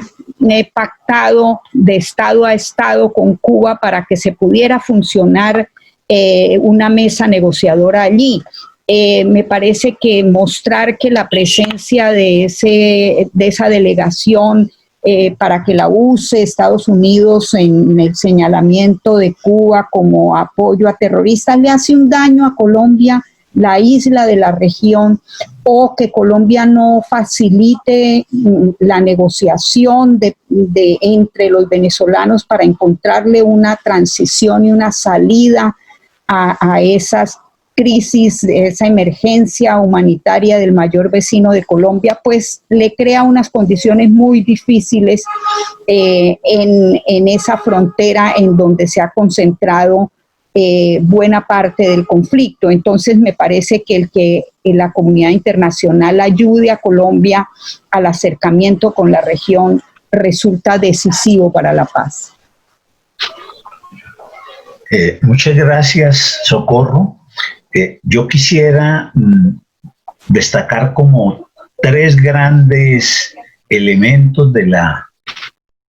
S2: pactado de estado a estado con Cuba para que se pudiera funcionar una mesa negociadora allí. Me parece que mostrar que la presencia de esa delegación para que la use Estados Unidos en el señalamiento de Cuba como apoyo a terroristas le hace un daño a Colombia, la isla de la región, o que Colombia no facilite la negociación entre los venezolanos para encontrarle una transición y una salida a esas crisis, esa emergencia humanitaria del mayor vecino de Colombia, pues le crea unas condiciones muy difíciles en esa frontera en donde se ha concentrado buena parte del conflicto. Entonces me parece que la comunidad internacional ayude a Colombia al acercamiento con la región resulta decisivo para la paz.
S1: Muchas gracias, Socorro. Yo quisiera destacar como tres grandes elementos de la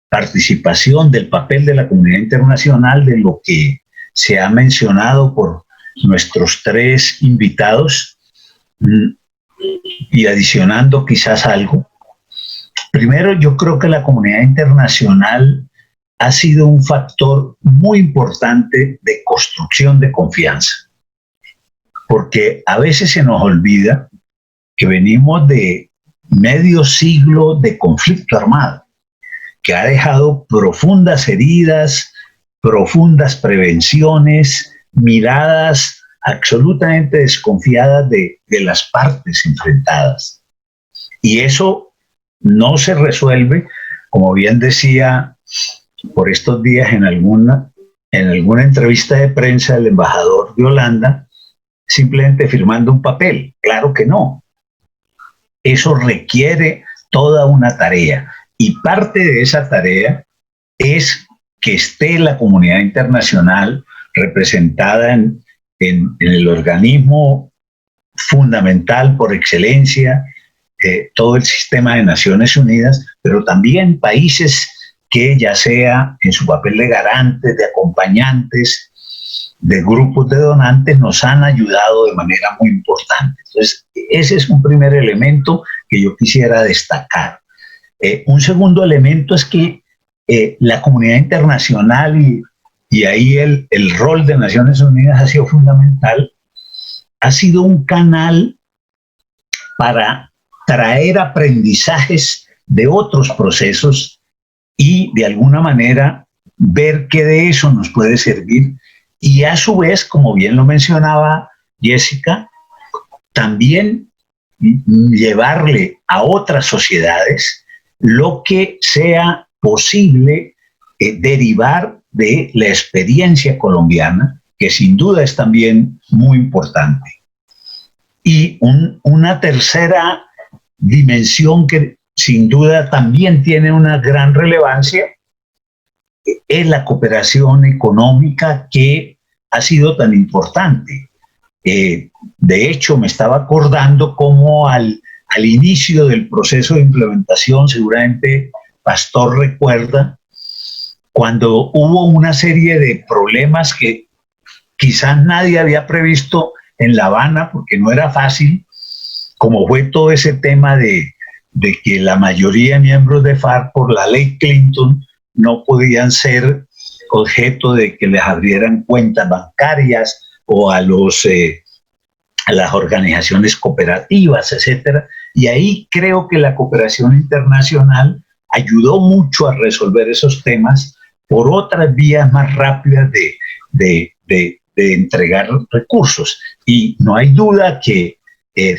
S1: participación, del papel de la comunidad internacional, de lo que se ha mencionado por nuestros tres invitados, y adicionando quizás algo. Primero, yo creo que la comunidad internacional ha sido un factor muy importante de construcción de confianza, porque a veces se nos olvida que venimos de medio siglo de conflicto armado, que ha dejado profundas heridas, profundas prevenciones, miradas absolutamente desconfiadas de las partes enfrentadas. Y eso no se resuelve, como bien decía por estos días en alguna entrevista de prensa el embajador de Holanda, simplemente firmando un papel. Claro que no. Eso requiere toda una tarea. Y parte de esa tarea es que esté la comunidad internacional representada en el organismo fundamental por excelencia, todo el sistema de Naciones Unidas, pero también países que ya sea en su papel de garantes, de acompañantes, de grupos de donantes nos han ayudado de manera muy importante. Entonces, ese es un primer elemento que yo quisiera destacar. Un segundo elemento es que la comunidad internacional y ahí el rol de Naciones Unidas ha sido fundamental, ha sido un canal para traer aprendizajes de otros procesos y de alguna manera ver qué de eso nos puede servir y a su vez, como bien lo mencionaba Jessica, también llevarle a otras sociedades lo que sea posible derivar de la experiencia colombiana, que sin duda es también muy importante. Y una tercera dimensión que sin duda también tiene una gran relevancia es la cooperación económica que ha sido tan importante. De hecho, me estaba acordando cómo al inicio del proceso de implementación, seguramente Pastor recuerda, cuando hubo una serie de problemas que quizás nadie había previsto en La Habana, porque no era fácil, como fue todo ese tema de que la mayoría de miembros de FARC por la ley Clinton no podían ser objeto de que les abrieran cuentas bancarias o a las organizaciones cooperativas, etcétera. Y ahí creo que la cooperación internacional ayudó mucho a resolver esos temas por otras vías más rápidas de entregar recursos. Y no hay duda que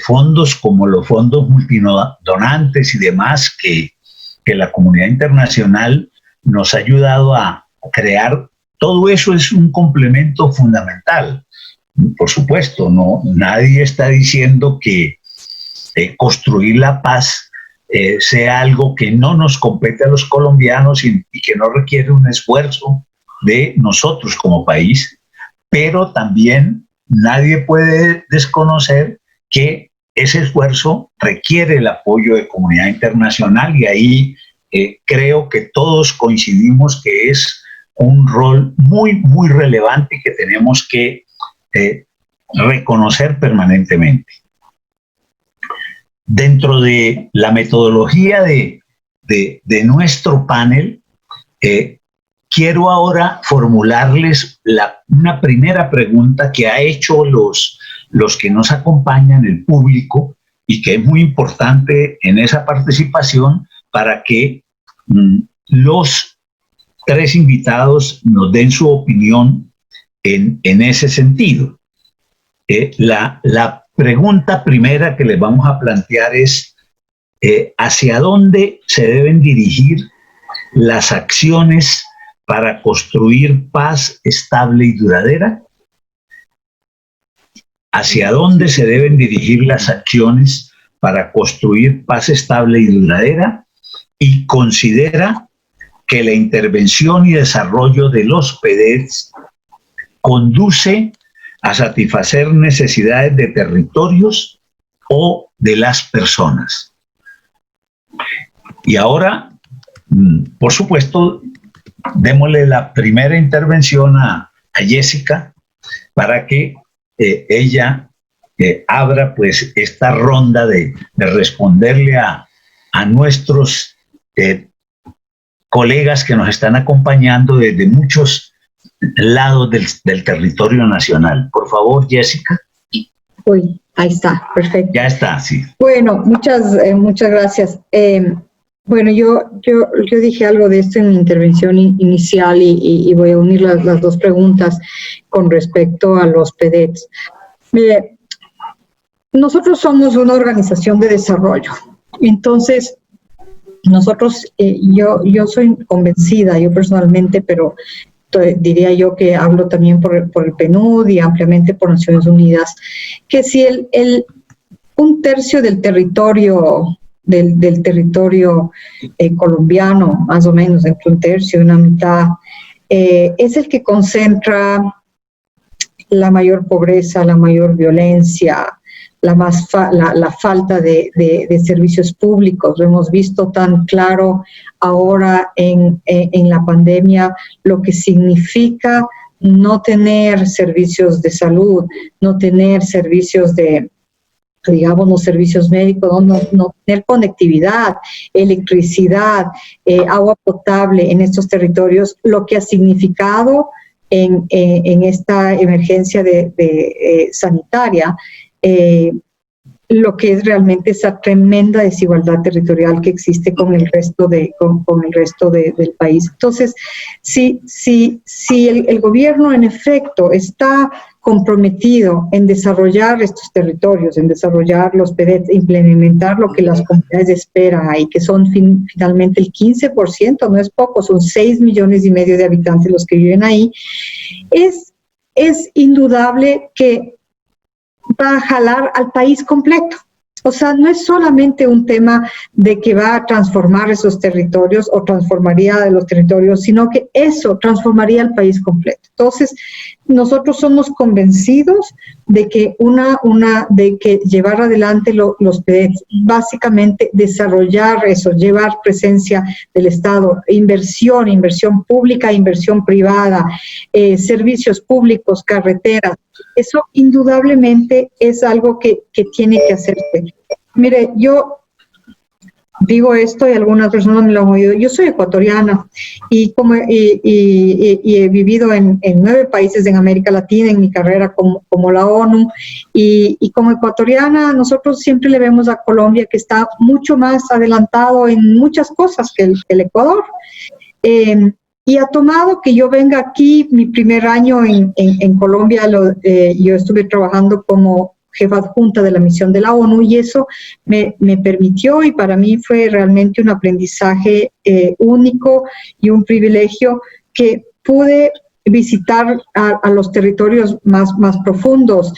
S1: fondos como los fondos multidonantes y demás que la comunidad internacional nos ha ayudado a crear, todo eso es un complemento fundamental. Por supuesto, nadie está diciendo que construir la paz sea algo que no nos compete a los colombianos y que no requiere un esfuerzo de nosotros como país, pero también nadie puede desconocer que ese esfuerzo requiere el apoyo de comunidad internacional y ahí creo que todos coincidimos que es un rol muy, muy relevante que tenemos que reconocer permanentemente. Dentro de la metodología de nuestro panel, quiero ahora formularles una primera pregunta que ha hecho los que nos acompañan, el público, y que es muy importante en esa participación para que los tres invitados nos den su opinión en ese sentido. La pregunta primera que les vamos a plantear es ¿hacia dónde se deben dirigir las acciones para construir paz estable y duradera? ¿Hacia dónde se deben dirigir las acciones para construir paz estable y duradera? Y considera que la intervención y desarrollo de los PEDETs conduce a satisfacer necesidades de territorios o de las personas. Y ahora, por supuesto, démosle la primera intervención a Jessica para que ella abra pues esta ronda de responderle a nuestros colegas que nos están acompañando desde muchos lados del territorio nacional. Por favor, Jessica.
S3: Uy, ahí está, perfecto.
S1: Ya está, sí.
S3: Bueno, muchas gracias. Bueno, yo dije algo de esto en mi intervención inicial y voy a unir las dos preguntas con respecto a los PEDETs. Mire, nosotros somos una organización de desarrollo, entonces nosotros, yo soy convencida, yo personalmente, pero diría yo que hablo también por el PNUD y ampliamente por Naciones Unidas, que si un tercio del territorio colombiano, más o menos, entre un tercio y una mitad, es el que concentra la mayor pobreza, la mayor violencia, la falta de servicios públicos. Lo hemos visto tan claro ahora en la pandemia, lo que significa no tener servicios de salud, no tener servicios de, digamos, los servicios médicos, no tener conectividad, electricidad, agua potable en estos territorios, lo que ha significado en esta emergencia sanitaria, lo que es realmente esa tremenda desigualdad territorial que existe con el resto del país. Entonces, si el gobierno en efecto está comprometido en desarrollar estos territorios, en desarrollar los PEDET, implementar lo que las comunidades esperan ahí, que son finalmente el 15%, no es poco, son 6,5 millones de habitantes los que viven ahí, es indudable que va a jalar al país completo. O sea, no es solamente un tema de que va a transformar esos territorios o transformaría los territorios, sino que eso transformaría al país completo. Entonces, nosotros somos convencidos de que de que llevar adelante los PEDET, básicamente desarrollar eso, llevar presencia del Estado, inversión pública, inversión privada, servicios públicos, carreteras, eso indudablemente es algo que tiene que hacerse. Mire, yo digo esto y algunas personas me lo han oído. Yo soy ecuatoriana y he vivido en 9 países en América Latina en mi carrera como la ONU, y como ecuatoriana nosotros siempre le vemos a Colombia que está mucho más adelantado en muchas cosas que el Ecuador. Y ha tomado que yo venga aquí, mi primer año en Colombia, yo estuve trabajando como jefa adjunta de la misión de la ONU, y eso me permitió, y para mí fue realmente un aprendizaje único y un privilegio, que pude visitar a los territorios más profundos,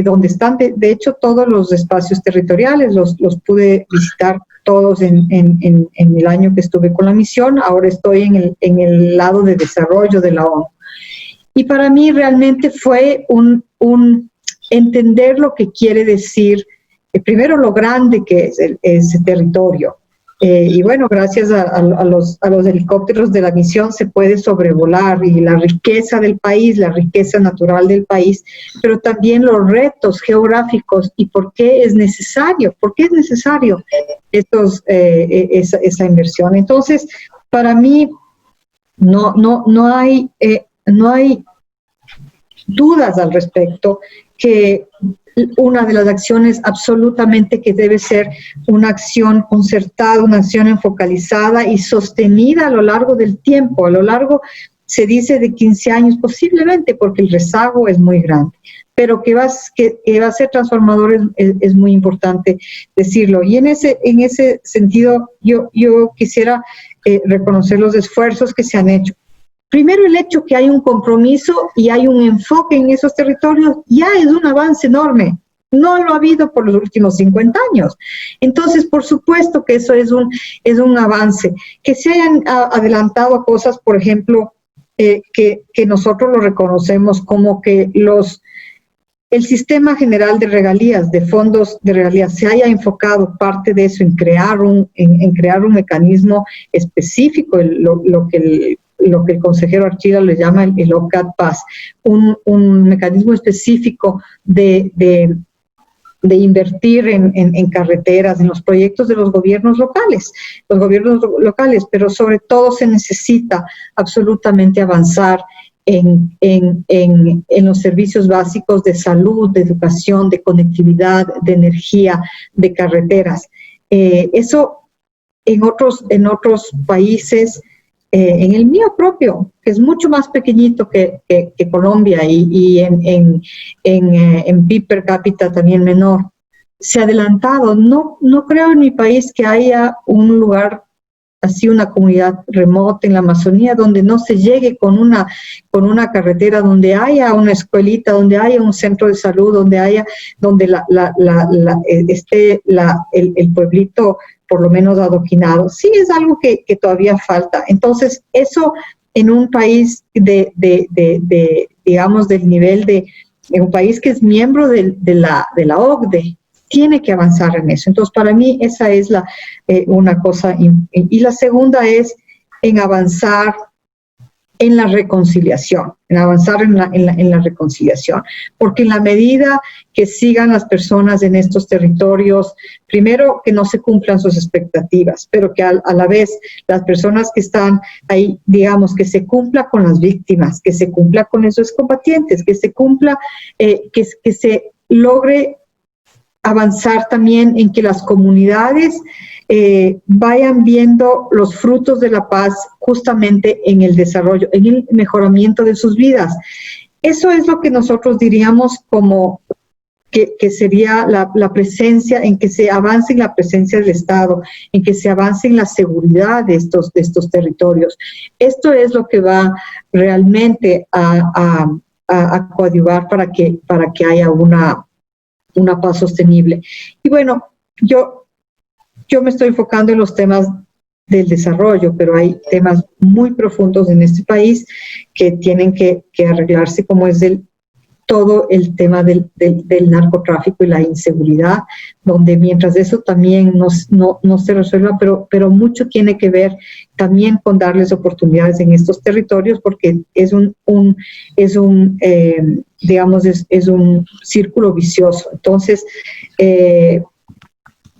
S3: donde están de hecho todos los espacios territoriales, los pude visitar todos en el año que estuve con la misión. Ahora estoy en el lado de desarrollo de la ONU. Y para mí realmente fue un entender lo que quiere decir, primero lo grande que es ese territorio. Y bueno, gracias a los helicópteros de la misión se puede sobrevolar, y la riqueza del país, la riqueza natural del país, pero también los retos geográficos y por qué es necesario esa inversión. Entonces, para mí no hay dudas al respecto que una de las acciones absolutamente que debe ser una acción concertada, una acción enfocalizada y sostenida a lo largo del tiempo, se dice de 15 años posiblemente, porque el rezago es muy grande, pero que va a ser transformador es muy importante decirlo. Y en ese sentido yo quisiera reconocer los esfuerzos que se han hecho. Primero, el hecho que hay un compromiso y hay un enfoque en esos territorios ya es un avance enorme. No lo ha habido por los últimos 50 años. Entonces, por supuesto que eso es un avance. Que se hayan adelantado cosas, por ejemplo, que nosotros lo reconocemos como que el sistema general de regalías, de fondos de regalías, se haya enfocado parte de eso en crear un mecanismo específico, lo que el consejero Archila le llama el OCAD-PAS, un mecanismo específico de invertir en carreteras, en los proyectos de los gobiernos locales, pero sobre todo se necesita absolutamente avanzar en los servicios básicos de salud, de educación, de conectividad, de energía, de carreteras. Eso en otros países, en el mío propio, que es mucho más pequeñito que Colombia y en PIB per cápita también menor, se ha adelantado. No creo en mi país que haya un lugar así, una comunidad remota en la Amazonía donde no se llegue con una carretera, donde haya una escuelita, donde haya un centro de salud, donde esté el pueblito por lo menos adoquinado. Sí, es algo que todavía falta. Entonces, eso en un país digamos, del nivel de un país que es miembro de la OCDE, tiene que avanzar en eso. Entonces, para mí esa es una cosa. Y la segunda es en avanzar en la reconciliación, en avanzar en la reconciliación, porque en la medida que sigan las personas en estos territorios, primero que no se cumplan sus expectativas, pero que a la vez las personas que están ahí, digamos, que se cumpla con las víctimas, que se cumpla con esos combatientes, que se cumpla, que se logre avanzar también en que las comunidades vayan viendo los frutos de la paz justamente en el desarrollo, en el mejoramiento de sus vidas. Eso es lo que nosotros diríamos como que sería la presencia, en que se avance en la presencia del Estado, en que se avance en la seguridad de estos territorios. Esto es lo que va realmente a coadyuvar para que haya una paz sostenible. Y bueno, yo me estoy enfocando en los temas del desarrollo, pero hay temas muy profundos en este país que tienen que arreglarse, como es todo el tema del narcotráfico y la inseguridad, donde mientras eso también no se resuelva, pero mucho tiene que ver también con darles oportunidades en estos territorios, porque es un círculo vicioso. Entonces,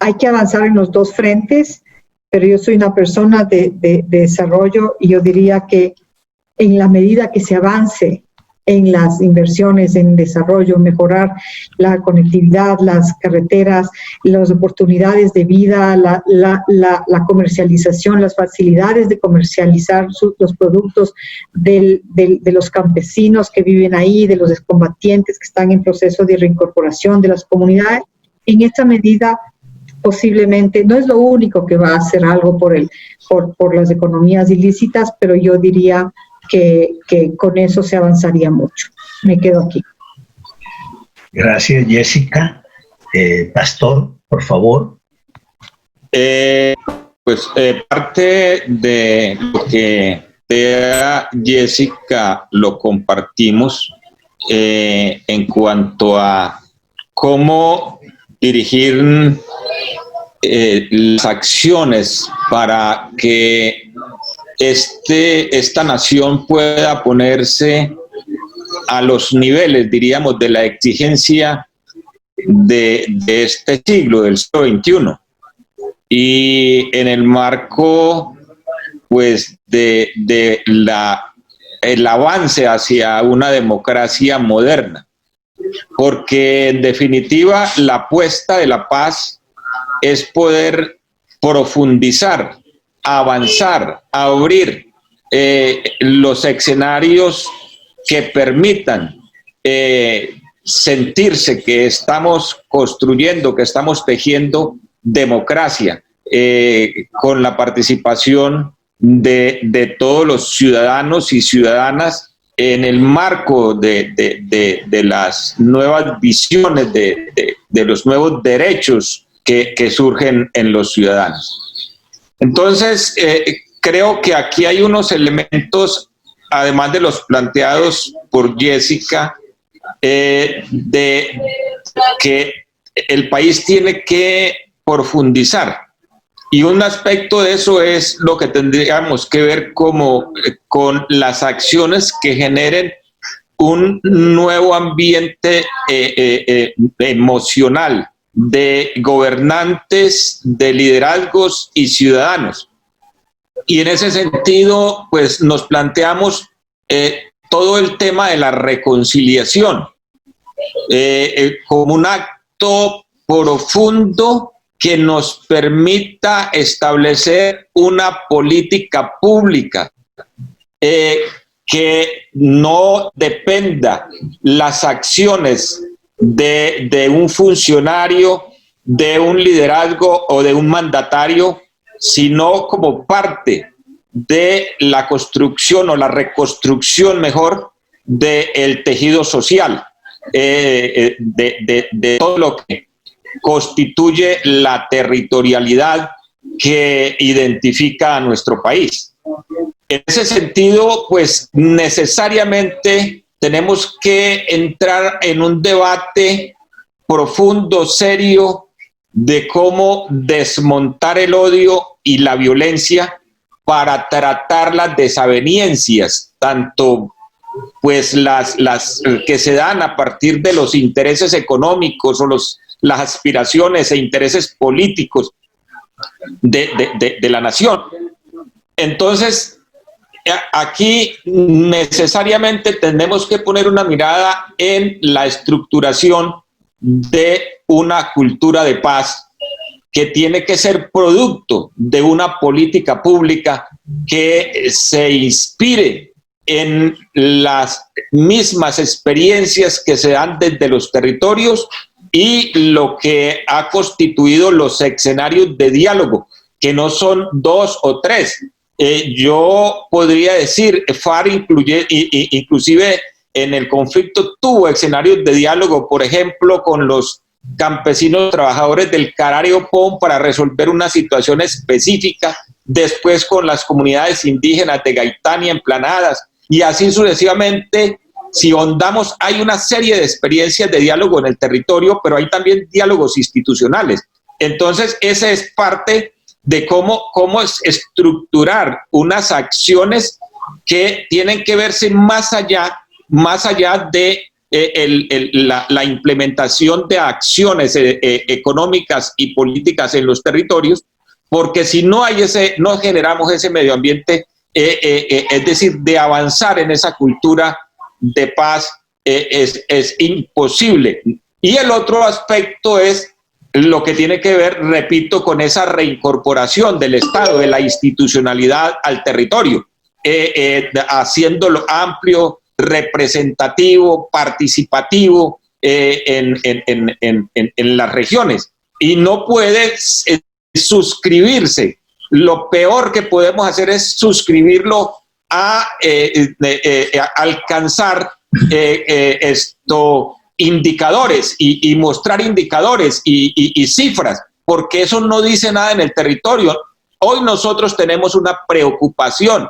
S3: hay que avanzar en los dos frentes, pero yo soy una persona de desarrollo y yo diría que en la medida que se avance en las inversiones en desarrollo, mejorar la conectividad, las carreteras, las oportunidades de vida, la comercialización, las facilidades de comercializar los productos de los campesinos que viven ahí, de los excombatientes que están en proceso de reincorporación de las comunidades, en esta medida posiblemente, no es lo único que va a hacer algo por las economías ilícitas, pero yo diría que con eso se avanzaría mucho. Me quedo aquí.
S1: Gracias, Jessica. Pastor, por favor.
S4: Parte de lo que Jessica lo compartimos en cuanto a cómo dirigir las acciones para que esta nación pueda ponerse a los niveles, diríamos, de la exigencia de este siglo, del siglo XXI. Y en el marco, pues, el avance hacia una democracia moderna. Porque, en definitiva, la apuesta de la paz es poder profundizar, avanzar, abrir los escenarios que permitan sentirse que estamos construyendo, que estamos tejiendo democracia con la participación de todos los ciudadanos y ciudadanas en el marco de las nuevas visiones, de los nuevos derechos que surgen en los ciudadanos. Entonces, creo que aquí hay unos elementos, además de los planteados por Jessica, de que el país tiene que profundizar. Y un aspecto de eso es lo que tendríamos que ver con las acciones que generen un nuevo ambiente emocional de gobernantes, de liderazgos y ciudadanos. Y en ese sentido, pues nos planteamos todo el tema de la reconciliación como un acto profundo que nos permita establecer una política pública que no dependa las acciones de un funcionario, de un liderazgo o de un mandatario, sino como parte de la construcción o la reconstrucción mejor del tejido social, de todo lo que constituye la territorialidad que identifica a nuestro país. En ese sentido, pues necesariamente tenemos que entrar en un debate profundo, serio, de cómo desmontar el odio y la violencia para tratar las desavenencias tanto pues las que se dan a partir de los intereses económicos o las aspiraciones e intereses políticos de la nación. Entonces, aquí necesariamente tenemos que poner una mirada en la estructuración de una cultura de paz que tiene que ser producto de una política pública que se inspire en las mismas experiencias que se dan desde los territorios y lo que ha constituido los escenarios de diálogo, que no son 2 o 3. Yo podría decir, FARC inclusive en el conflicto tuvo escenarios de diálogo, por ejemplo, con los campesinos trabajadores del Carario Pón para resolver una situación específica, después con las comunidades indígenas de Gaitán y Emplanadas, y así sucesivamente. Si ahondamos, hay una serie de experiencias de diálogo en el territorio, pero hay también diálogos institucionales. Entonces, esa es parte de cómo es estructurar unas acciones que tienen que verse más allá de la implementación de acciones económicas y políticas en los territorios, porque si no generamos ese medio ambiente, es decir, de avanzar en esa cultura de paz, es imposible. Y el otro aspecto es lo que tiene que ver, repito, con esa reincorporación del Estado, de la institucionalidad al territorio, haciéndolo amplio, representativo, participativo en las regiones. Y no puede suscribirse. Lo peor que podemos hacer es suscribirlo a alcanzar indicadores y mostrar indicadores y cifras, porque eso no dice nada en el territorio. Hoy nosotros tenemos una preocupación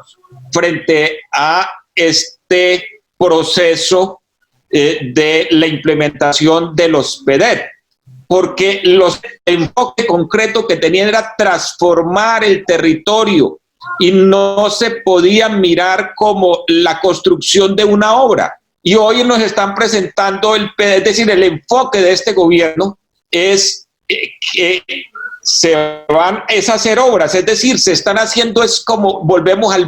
S4: frente a este proceso de la implementación de los PEDET, porque el enfoque concreto que tenían era transformar el territorio y no se podía mirar como la construcción de una obra. Y hoy nos están presentando el PEDET, es decir, el enfoque de este gobierno es que se van a hacer obras, es decir, se están haciendo, es como volvemos a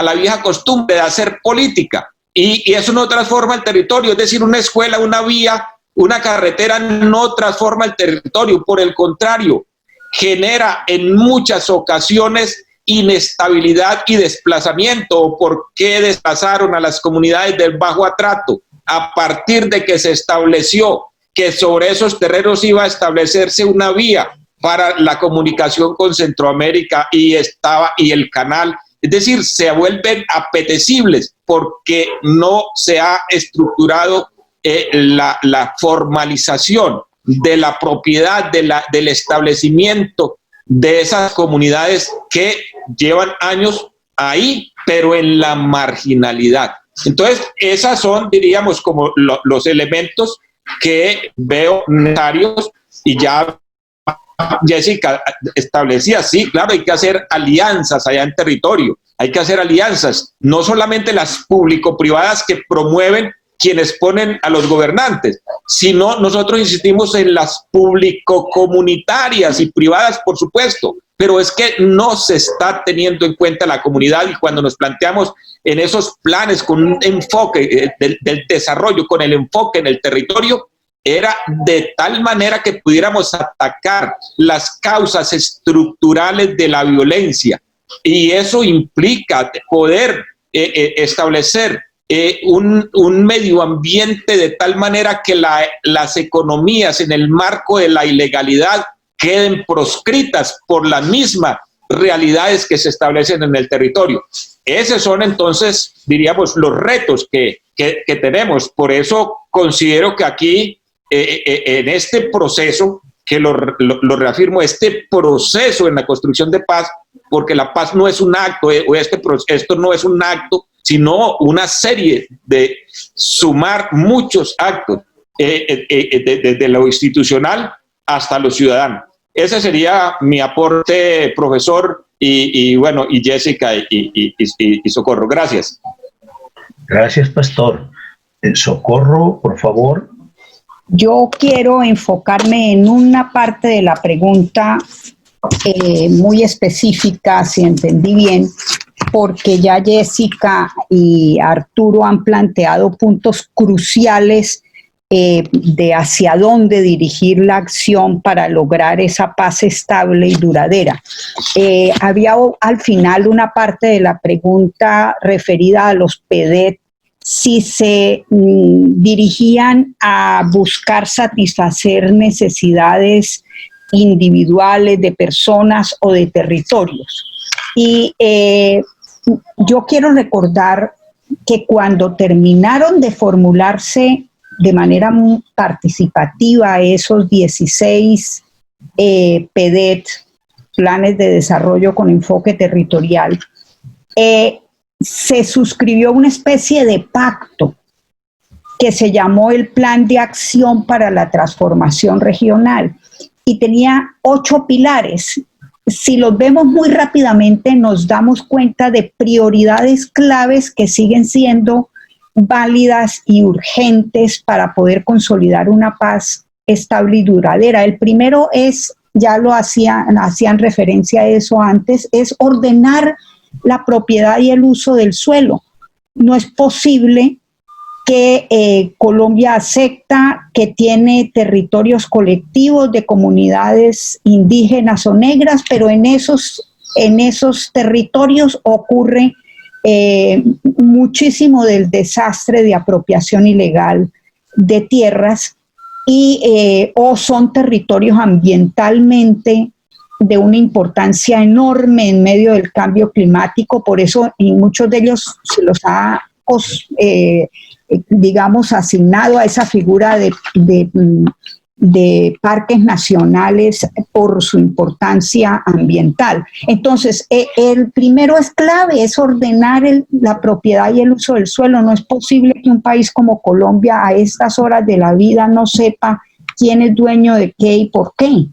S4: la vieja costumbre de hacer política. Y eso no transforma el territorio, es decir, una escuela, una vía, una carretera no transforma el territorio, por el contrario, genera en muchas ocasiones inestabilidad y desplazamiento. ¿Por qué desplazaron a las comunidades del Bajo Atrato? A partir de que se estableció que sobre esos terrenos iba a establecerse una vía para la comunicación con Centroamérica y el canal. Es decir, se vuelven apetecibles porque no se ha estructurado la formalización de la propiedad, del establecimiento de esas comunidades que llevan años ahí, pero en la marginalidad. Entonces, esas son, diríamos, como los elementos que veo necesarios, y ya Jessica establecía, sí, claro, hay que hacer alianzas allá en territorio, hay que hacer alianzas, no solamente las público-privadas que promueven quienes ponen a los gobernantes, sino nosotros insistimos en las público-comunitarias y privadas, por supuesto, pero es que no se está teniendo en cuenta la comunidad, y cuando nos planteamos en esos planes con un enfoque del desarrollo, con el enfoque en el territorio, era de tal manera que pudiéramos atacar las causas estructurales de la violencia, y eso implica poder establecer un medio ambiente de tal manera que las economías en el marco de la ilegalidad queden proscritas por las mismas realidades que se establecen en el territorio. Esos son entonces, diríamos, los retos que tenemos. Por eso considero que aquí, en este proceso, que lo reafirmo, este proceso en la construcción de paz, porque la paz no es un acto, esto no es un acto, sino una serie de sumar muchos actos, desde lo institucional hasta lo ciudadano. Ese sería mi aporte, profesor, y Jessica y Socorro. Gracias.
S1: Gracias, Pastor. Socorro, por favor.
S2: Yo quiero enfocarme en una parte de la pregunta muy específica, si entendí bien, porque ya Jessica y Arturo han planteado puntos cruciales de hacia dónde dirigir la acción para lograr esa paz estable y duradera. Había al final una parte de la pregunta referida a los PEDET, si se dirigían a buscar satisfacer necesidades individuales de personas o de territorios. Y yo quiero recordar que cuando terminaron de formularse de manera muy participativa esos 16 PEDET, planes de desarrollo con enfoque territorial, se suscribió una especie de pacto que se llamó el Plan de Acción para la Transformación Regional y tenía 8 pilares. Si los vemos muy rápidamente, nos damos cuenta de prioridades claves que siguen siendo válidas y urgentes para poder consolidar una paz estable y duradera. El primero es, ya lo hacían referencia a eso antes, es ordenar la propiedad y el uso del suelo. No es posible que Colombia acepta que tiene territorios colectivos de comunidades indígenas o negras, pero en esos territorios ocurre muchísimo del desastre de apropiación ilegal de tierras o son territorios ambientalmente de una importancia enorme en medio del cambio climático. Por eso en muchos de ellos se los ha asignado a esa figura de parques nacionales por su importancia ambiental. Entonces, el primero es clave, es ordenar la propiedad y el uso del suelo. No es posible que un país como Colombia a estas horas de la vida no sepa quién es dueño de qué y por qué.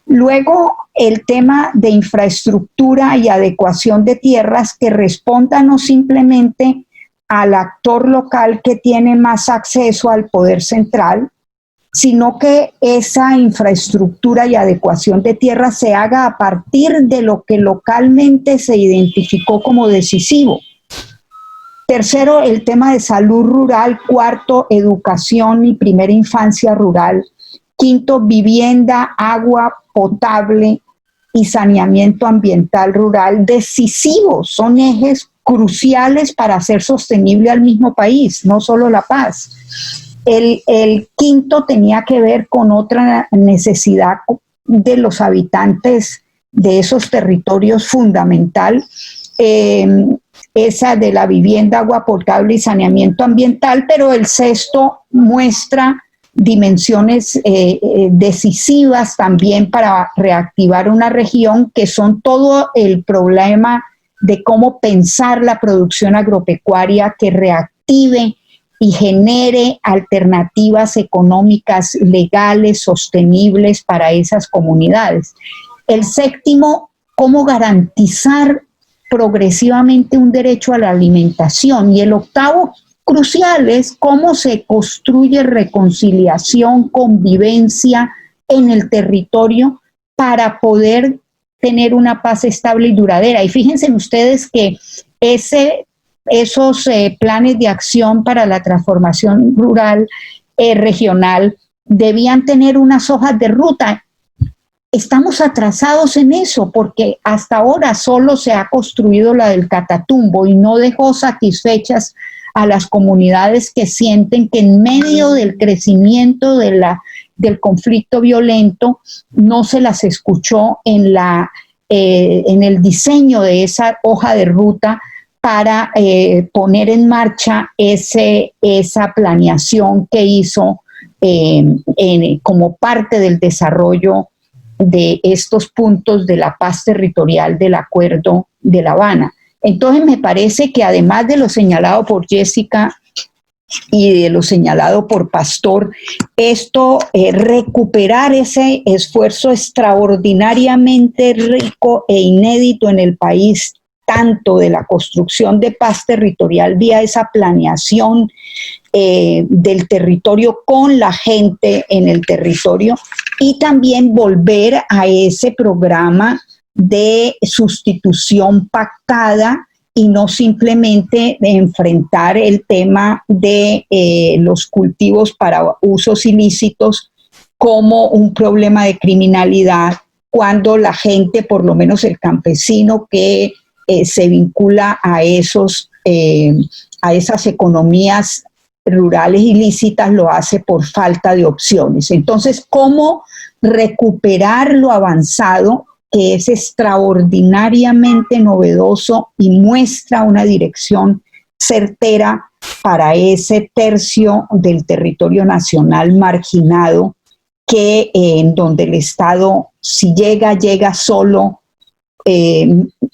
S2: Luego, el tema de infraestructura y adecuación de tierras que responda no simplemente al actor local que tiene más acceso al poder central, sino que esa infraestructura y adecuación de tierras se haga a partir de lo que localmente se identificó como decisivo. Tercero, el tema de salud rural. Cuarto, educación y primera infancia rural. Quinto, vivienda, agua potable y saneamiento ambiental rural decisivos. Son ejes cruciales para hacer sostenible al mismo país, no solo la paz. El quinto tenía que ver con otra necesidad de los habitantes de esos territorios fundamental, esa de la vivienda, agua potable y saneamiento ambiental, pero el sexto muestra dimensiones decisivas también para reactivar una región, que son todo el problema de cómo pensar la producción agropecuaria que reactive y genere alternativas económicas, legales, sostenibles para esas comunidades. El séptimo, cómo garantizar progresivamente un derecho a la alimentación. Y el octavo, crucial, es cómo se construye reconciliación, convivencia en el territorio para poder tener una paz estable y duradera. Y fíjense ustedes que esos planes de acción para la transformación rural regional debían tener unas hojas de ruta. Estamos atrasados en eso porque hasta ahora solo se ha construido la del Catatumbo y no dejó satisfechas a las comunidades que sienten que en medio del crecimiento del conflicto violento no se las escuchó en el diseño de esa hoja de ruta para poner en marcha esa planeación que hizo como parte del desarrollo de estos puntos de la paz territorial del Acuerdo de La Habana. Entonces me parece que además de lo señalado por Jessica y de lo señalado por Pastor, recuperar ese esfuerzo extraordinariamente rico e inédito en el país tanto de la construcción de paz territorial vía esa planeación del territorio con la gente en el territorio, y también volver a ese programa de sustitución pactada y no simplemente enfrentar el tema de los cultivos para usos ilícitos como un problema de criminalidad, cuando la gente, por lo menos el campesino que se vincula a esas economías rurales ilícitas, lo hace por falta de opciones. Entonces, ¿cómo recuperar lo avanzado, que es extraordinariamente novedoso y muestra una dirección certera para ese tercio del territorio nacional marginado, que en donde el Estado, si llega solo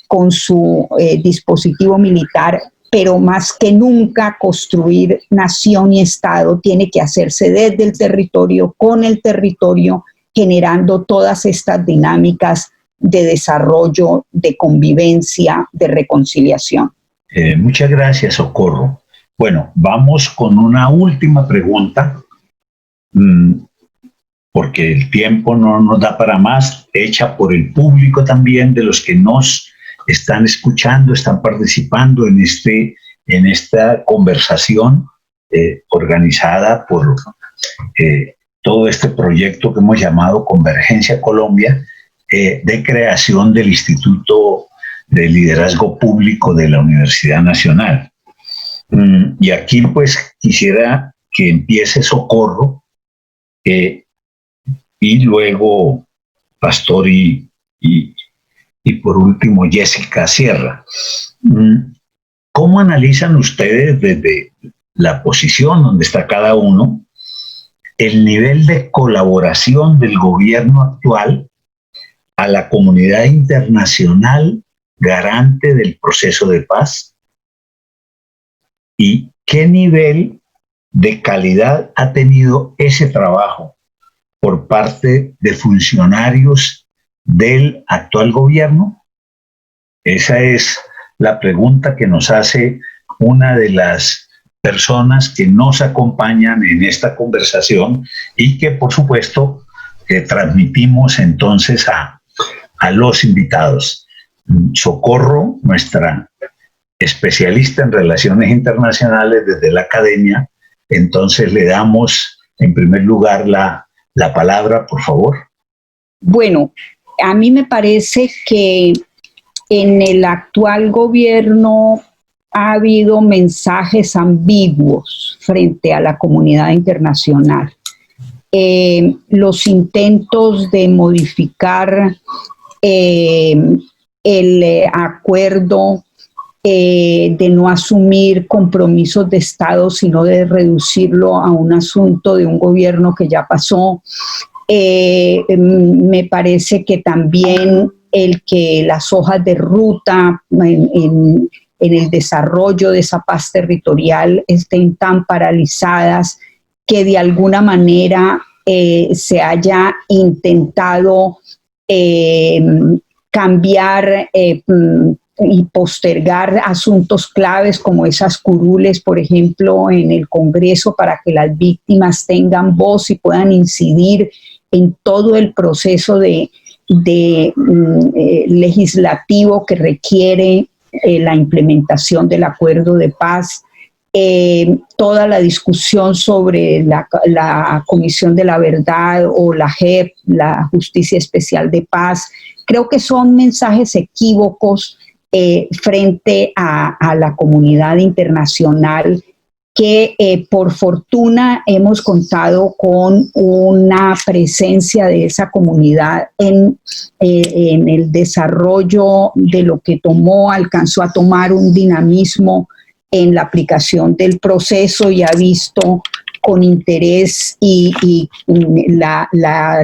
S2: con su dispositivo militar, pero más que nunca construir nación y Estado tiene que hacerse desde el territorio, con el territorio, generando todas estas dinámicas de desarrollo, de convivencia, de reconciliación.
S1: Muchas gracias, Socorro. Bueno, vamos con una última pregunta, porque el tiempo no nos da para más, hecha por el público también, de los que nos están escuchando, están participando en esta conversación organizada por todo este proyecto que hemos llamado Convergencia Colombia, de creación del Instituto de Liderazgo Público de la Universidad Nacional. Y aquí pues quisiera que empiece Socorro y luego Pastor y por último Jessica Sierra. ¿Cómo analizan ustedes desde la posición donde está cada uno el nivel de colaboración del gobierno actual a la comunidad internacional garante del proceso de paz? ¿Y qué nivel de calidad ha tenido ese trabajo por parte de funcionarios del actual gobierno? Esa es la pregunta que nos hace una de las personas que nos acompañan en esta conversación y que, por supuesto, transmitimos entonces a los invitados. Socorro, nuestra especialista en relaciones internacionales desde la academia, entonces le damos en primer lugar la palabra, por favor.
S2: Bueno, a mí me parece que en el actual gobierno ha habido mensajes ambiguos frente a la comunidad internacional. Los intentos de modificar el acuerdo, de no asumir compromisos de Estado, sino de reducirlo a un asunto de un gobierno que ya pasó. Me parece que también el que las hojas de ruta en el desarrollo de esa paz territorial estén tan paralizadas, que de alguna manera se haya intentado cambiar y postergar asuntos claves como esas curules, por ejemplo, en el Congreso, para que las víctimas tengan voz y puedan incidir en todo el proceso de legislativo que requiere la implementación del acuerdo de paz. Toda la discusión sobre la Comisión de la Verdad o la JEP, la Justicia Especial de Paz, creo que son mensajes equívocos frente a la comunidad internacional, que por fortuna hemos contado con una presencia de esa comunidad en el desarrollo de lo que alcanzó a tomar un dinamismo en la aplicación del proceso, y ha visto con interés y la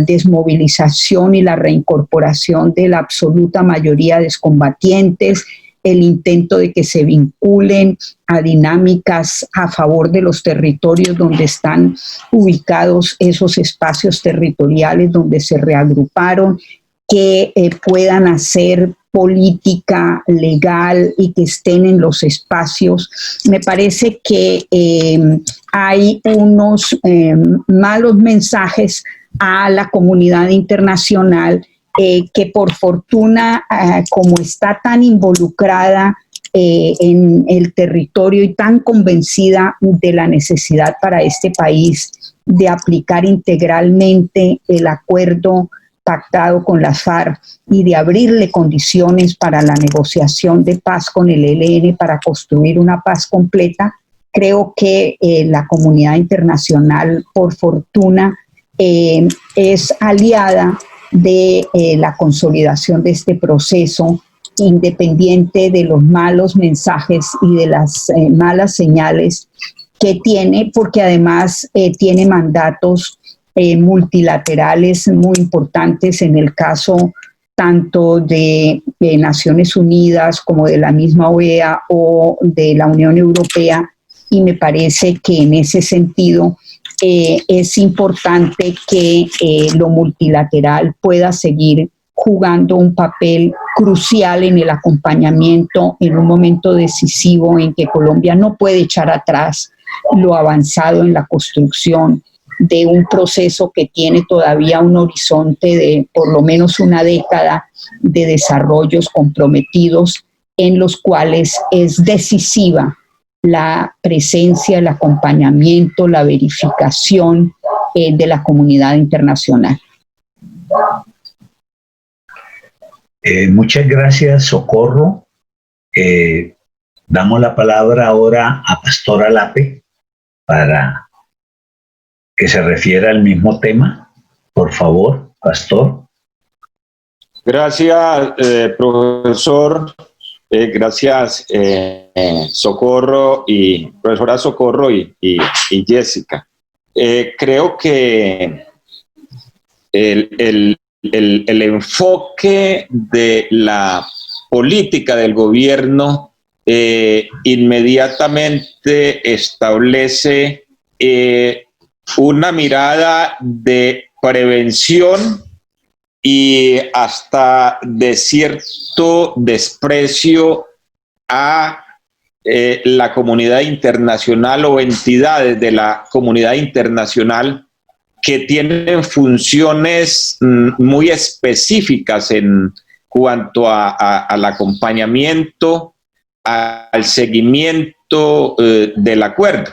S2: desmovilización y la reincorporación de la absoluta mayoría de excombatientes, el intento de que se vinculen a dinámicas a favor de los territorios donde están ubicados esos espacios territoriales donde se reagruparon, que puedan hacer política, legal y que estén en los espacios. Me parece que hay unos malos mensajes a la comunidad internacional que por fortuna, como está tan involucrada en el territorio y tan convencida de la necesidad para este país de aplicar integralmente el acuerdo pactado con las FARC y de abrirle condiciones para la negociación de paz con el ELN para construir una paz completa, creo que la comunidad internacional, por fortuna, es aliada de la consolidación de este proceso, independiente de los malos mensajes y de las malas señales que tiene, porque además tiene mandatos multilaterales muy importantes en el caso tanto de Naciones Unidas como de la misma OEA o de la Unión Europea, y me parece que en ese sentido es importante que lo multilateral pueda seguir jugando un papel crucial en el acompañamiento en un momento decisivo en que Colombia no puede echar atrás lo avanzado en la construcción de un proceso que tiene todavía un horizonte de por lo menos una década de desarrollos comprometidos en los cuales es decisiva la presencia, el acompañamiento, la verificación de la comunidad internacional.
S1: Muchas gracias, Socorro. Damos la palabra ahora a Pastor Alape para que se refiera al mismo tema. Por favor, Pastor.
S4: Gracias, profesor. Gracias, Socorro y profesora Socorro y Jessica. Creo que el enfoque de la política del gobierno inmediatamente establece una mirada de prevención y hasta de cierto desprecio a la comunidad internacional o entidades de la comunidad internacional que tienen funciones muy específicas en cuanto al acompañamiento, al seguimiento del acuerdo,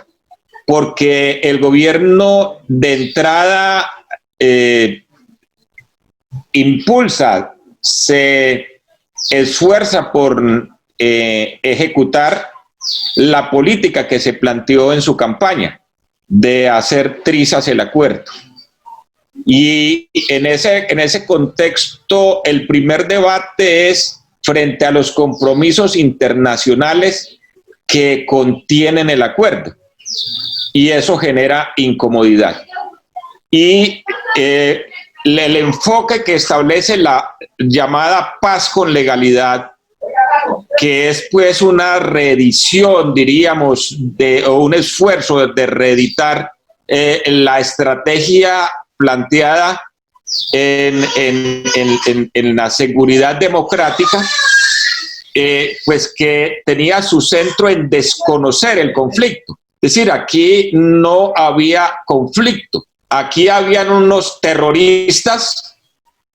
S4: porque el gobierno de entrada impulsa, se esfuerza por ejecutar la política que se planteó en su campaña de hacer trizas el acuerdo. Y en ese contexto, el primer debate es frente a los compromisos internacionales que contienen el acuerdo. Y eso genera incomodidad. Y el enfoque que establece la llamada paz con legalidad, que es pues una reedición, diríamos, o un esfuerzo de reeditar la estrategia planteada en la seguridad democrática, pues que tenía su centro en desconocer el conflicto. Es decir, aquí no había conflicto. Aquí habían unos terroristas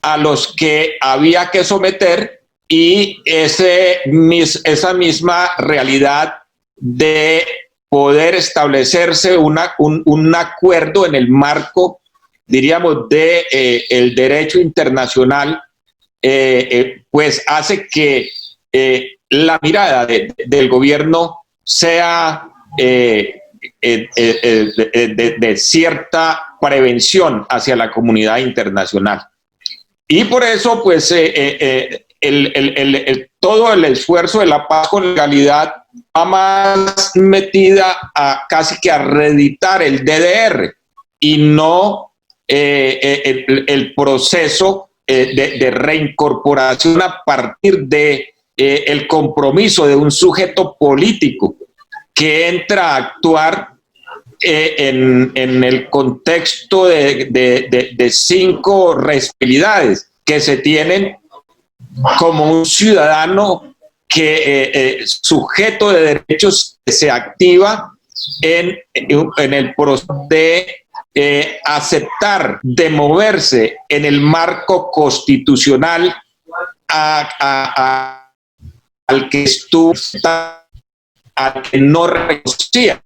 S4: a los que había que someter y esa misma realidad de poder establecerse un acuerdo en el marco, diríamos, de el derecho internacional, pues hace que la mirada del gobierno sea de cierta prevención hacia la comunidad internacional. Y por eso, pues, todo el esfuerzo de la paz con legalidad va más metida a casi que a reeditar el DDR y no el proceso de reincorporación a partir de el compromiso de un sujeto político que entra a actuar en el contexto de 5 responsabilidades que se tienen como un ciudadano que sujeto de derechos que se activa en el proceso de aceptar, de moverse en el marco constitucional al que estuvo, al que no reconocía.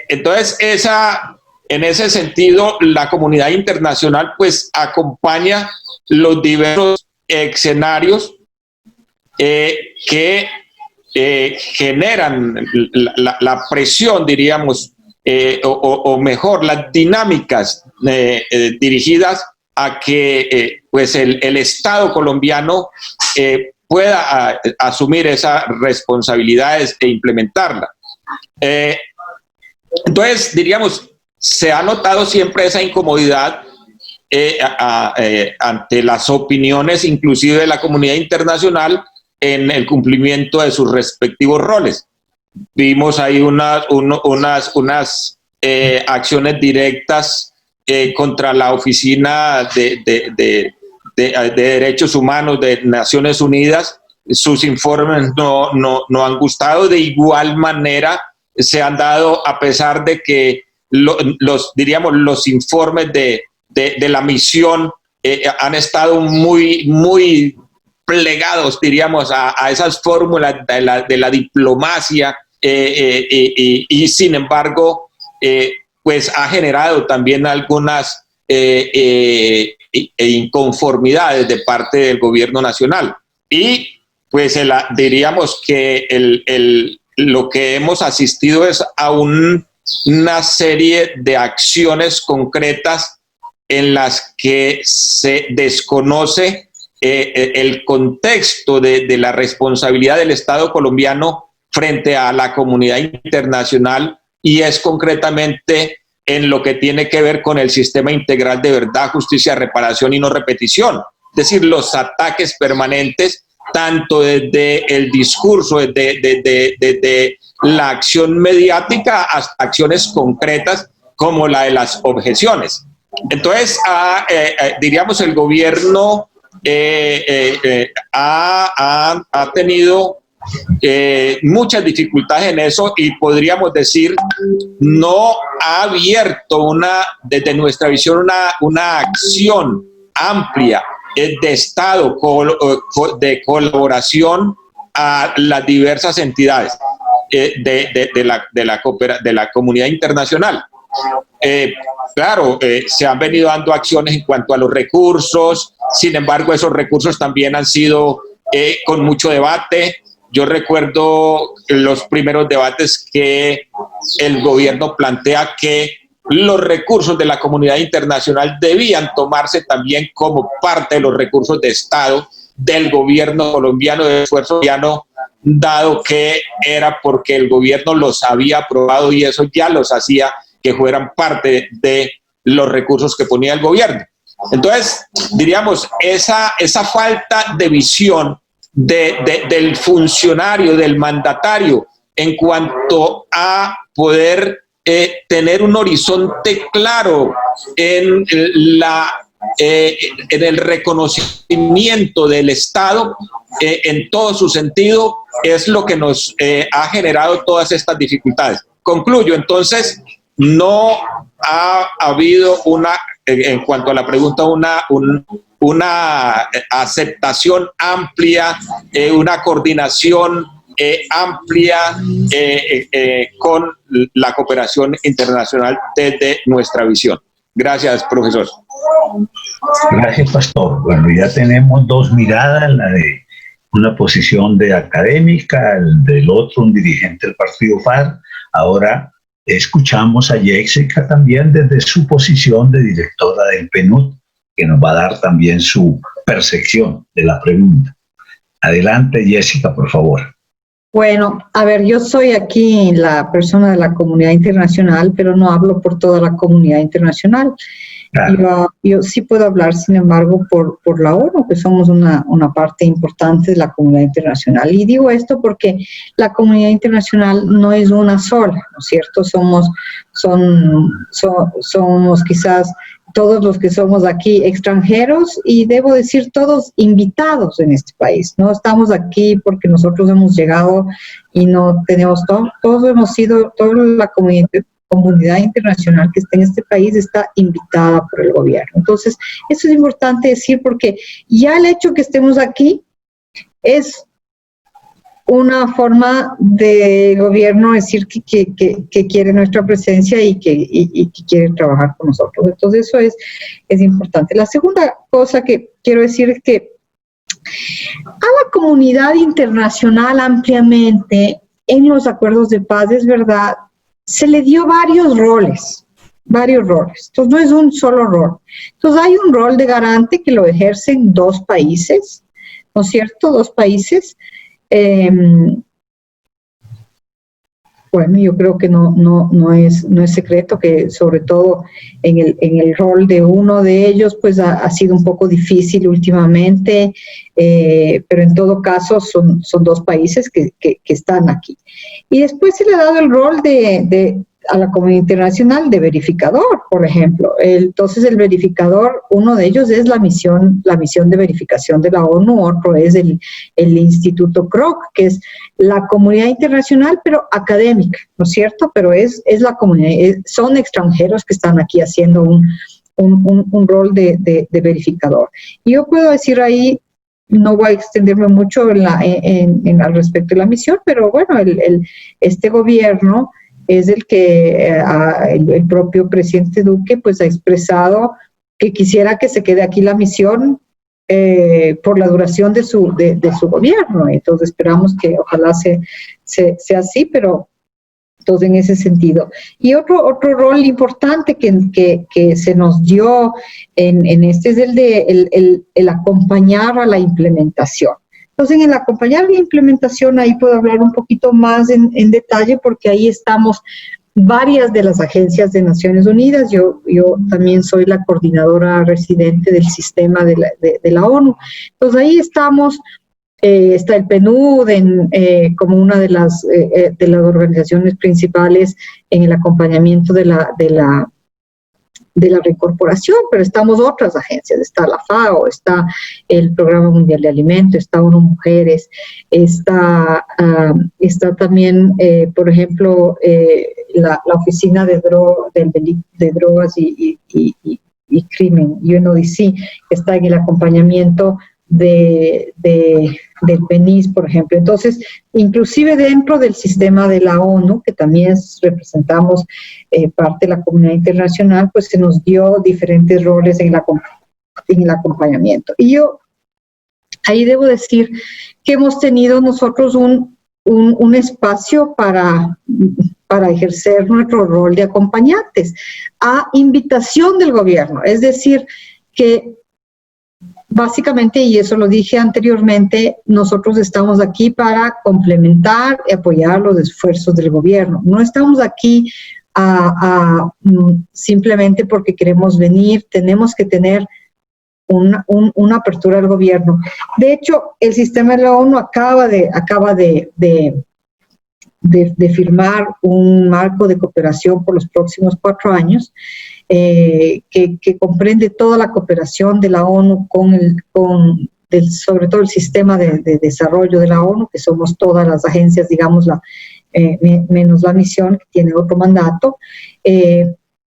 S4: Entonces, en ese sentido, la comunidad internacional pues acompaña los diversos escenarios que generan la presión, diríamos, o mejor, las dinámicas dirigidas a que pues el Estado colombiano pueda asumir esas responsabilidades e implementarlas. Entonces, diríamos, se ha notado siempre esa incomodidad ante las opiniones, inclusive de la comunidad internacional, en el cumplimiento de sus respectivos roles. Vimos ahí unas acciones directas contra la Oficina de Derechos Humanos de Naciones Unidas. Sus informes no han gustado. De igual manera se han dado, a pesar de que los informes de la misión han estado muy plegados, diríamos, a esas fórmulas de la diplomacia y sin embargo, pues ha generado también algunas inconformidades de parte del gobierno nacional. Y pues diríamos que lo que hemos asistido es a una serie de acciones concretas en las que se desconoce el contexto de la responsabilidad del Estado colombiano frente a la comunidad internacional, y es concretamente en lo que tiene que ver con el sistema integral de verdad, justicia, reparación y no repetición. Es decir, los ataques permanentes, tanto desde el discurso, desde la acción mediática hasta acciones concretas como la de las objeciones. Entonces, diríamos, el gobierno ha tenido muchas dificultades en eso, y podríamos decir no ha abierto desde nuestra visión una acción amplia de Estado, de colaboración a las diversas entidades de la comunidad internacional. Claro, se han venido dando acciones en cuanto a los recursos. Sin embargo, esos recursos también han sido con mucho debate. Yo recuerdo los primeros debates que el gobierno plantea que los recursos de la comunidad internacional debían tomarse también como parte de los recursos de Estado del gobierno colombiano, del esfuerzo colombiano, dado que era porque el gobierno los había aprobado y eso ya los hacía que fueran parte de los recursos que ponía el gobierno. Entonces, diríamos, esa falta de visión del funcionario, del mandatario, en cuanto a poder tener un horizonte claro en el reconocimiento del Estado en todo su sentido, es lo que nos ha generado todas estas dificultades. Concluyo, entonces, no ha habido en cuanto a la pregunta, una aceptación amplia, una coordinación amplia con la cooperación internacional desde nuestra visión. Gracias, profesor.
S1: Gracias, pastor. Bueno, ya tenemos dos miradas, la de una posición de académica, el del otro, un dirigente del partido FARC. Ahora escuchamos a Jessica también desde su posición de directora del PNUD, que nos va a dar también su percepción de la pregunta. Adelante, Jessica, por favor.
S3: Bueno, a ver, yo soy aquí la persona de la comunidad internacional, pero no hablo por toda la comunidad internacional. Claro. Yo sí puedo hablar, sin embargo, por la ONU, que somos una parte importante de la comunidad internacional. Y digo esto porque la comunidad internacional no es una sola, ¿no es cierto? Somos quizás todos los que somos aquí extranjeros y debo decir todos invitados en este país. No estamos aquí porque nosotros hemos llegado y no tenemos todo, todos hemos sido, toda la comunidad internacional que está en este país está invitada por el gobierno. Entonces, eso es importante decir porque ya el hecho que estemos aquí es una forma de gobierno decir que quiere nuestra presencia y que quiere trabajar con nosotros. Entonces eso es importante. La segunda cosa que quiero decir es que a la comunidad internacional ampliamente en los acuerdos de paz, es verdad, se le dio varios roles. Entonces no es un solo rol. Entonces hay un rol de garante que lo ejercen dos países, ¿no es cierto? Dos países. Bueno, yo creo que no es secreto que sobre todo en el rol de uno de ellos pues ha sido un poco difícil últimamente, pero en todo caso son dos países que están aquí. Y después se le ha dado el rol a la comunidad internacional de verificador, por ejemplo. Entonces el verificador, uno de ellos es la misión de verificación de la ONU, otro es el Instituto Kroc, que es la comunidad internacional, pero académica, ¿no es cierto? Pero es la comunidad, son extranjeros que están aquí haciendo un rol de verificador. Y yo puedo decir ahí, no voy a extenderme mucho al respecto de la misión, pero bueno, este gobierno es el que el propio presidente Duque pues ha expresado que quisiera que se quede aquí la misión por la duración de su gobierno. Entonces esperamos que ojalá sea así, pero entonces en ese sentido. Y otro rol importante que se nos dio en este es el acompañar a la implementación. Entonces, en el acompañar la implementación, ahí puedo hablar un poquito más en detalle, porque ahí estamos varias de las agencias de Naciones Unidas. Yo también soy la coordinadora residente del sistema de la ONU. Entonces, ahí estamos, está el PNUD como una de las organizaciones principales en el acompañamiento de la reincorporación, pero estamos otras agencias, está la FAO, está el Programa Mundial de Alimentos, está ONU Mujeres, está también, por ejemplo, la Oficina de Drogas y Crimen, UNODC, que está en el acompañamiento del PENIS, por ejemplo. Entonces, inclusive dentro del sistema de la ONU, que también representamos parte de la comunidad internacional, pues se nos dio diferentes roles en el acompañamiento. Y yo ahí debo decir que hemos tenido nosotros un espacio para ejercer nuestro rol de acompañantes a invitación del gobierno. Es decir, que básicamente, y eso lo dije anteriormente, nosotros estamos aquí para complementar y apoyar los esfuerzos del gobierno. No estamos aquí simplemente porque queremos venir, tenemos que tener una apertura del gobierno. De hecho, el sistema de la ONU acaba de firmar un marco de cooperación por los próximos 4 años, que comprende toda la cooperación de la ONU sobre todo el sistema de desarrollo de la ONU, que somos todas las agencias, digamos, menos la misión, que tiene otro mandato.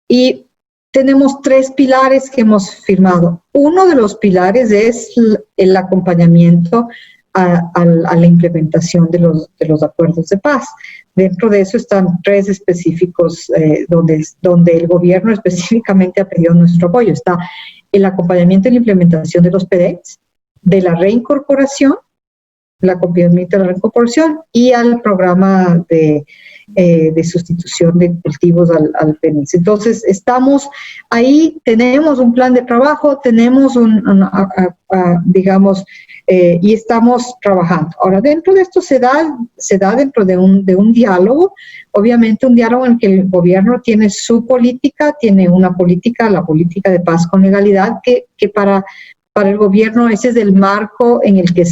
S3: Y tenemos 3 pilares que hemos firmado. Uno de los pilares es el acompañamiento a la implementación de los acuerdos de paz. Dentro de eso están 3 específicos donde el gobierno específicamente ha pedido nuestro apoyo. Está el acompañamiento en la implementación de los PDEs, de la reincorporación, el acompañamiento de la reincorporación y al programa de sustitución de cultivos al PENIS. Entonces, estamos ahí, tenemos un plan de trabajo, tenemos y estamos trabajando. Ahora, dentro de esto se da dentro de un diálogo, obviamente un diálogo en el que el gobierno tiene su política, tiene una política, la política de paz con legalidad, que para el gobierno ese es el marco en el que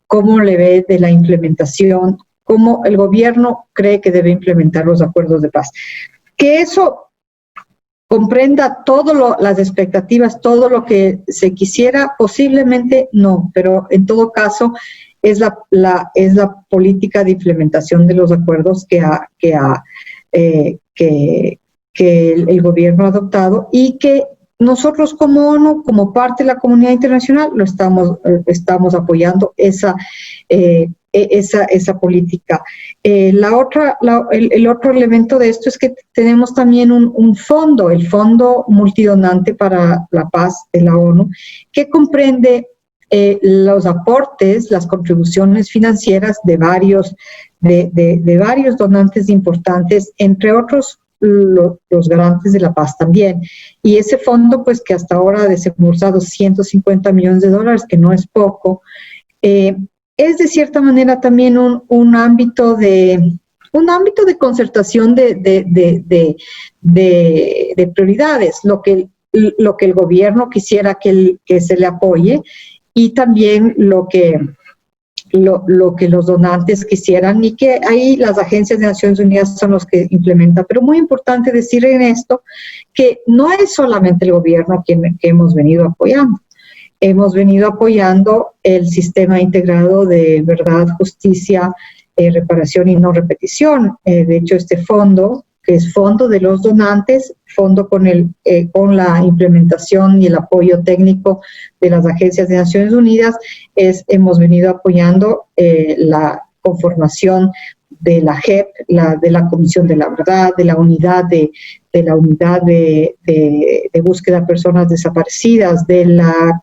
S3: cómo le ve de la implementación, cómo el gobierno cree que debe implementar los acuerdos de paz. Que eso comprenda las expectativas, todo lo que se quisiera, posiblemente no, pero en todo caso es la política de implementación de los acuerdos que el gobierno ha adoptado y que nosotros como ONU, como parte de la comunidad internacional, lo estamos apoyando esa política. El otro elemento de esto es que tenemos también un fondo, el Fondo Multidonante para la Paz de la ONU, que comprende los aportes, las contribuciones financieras de varios donantes importantes, entre otros los garantes de la paz también. Y ese fondo, pues que hasta ahora ha desembolsado $150 millones, que no es poco, es de cierta manera también un ámbito de concertación de prioridades, lo que el gobierno quisiera que se le apoye y también lo que los donantes quisieran, y que ahí las agencias de Naciones Unidas son los que implementan. Pero muy importante decir en esto que no es solamente el gobierno que hemos venido apoyando. Hemos venido apoyando el sistema integrado de verdad, justicia, reparación y no repetición. De hecho, este fondo, que es fondo de los donantes, fondo con la implementación y el apoyo técnico de las agencias de Naciones Unidas, hemos venido apoyando la conformación de la JEP, de la Comisión de la Verdad, de la unidad de búsqueda de personas desaparecidas, de la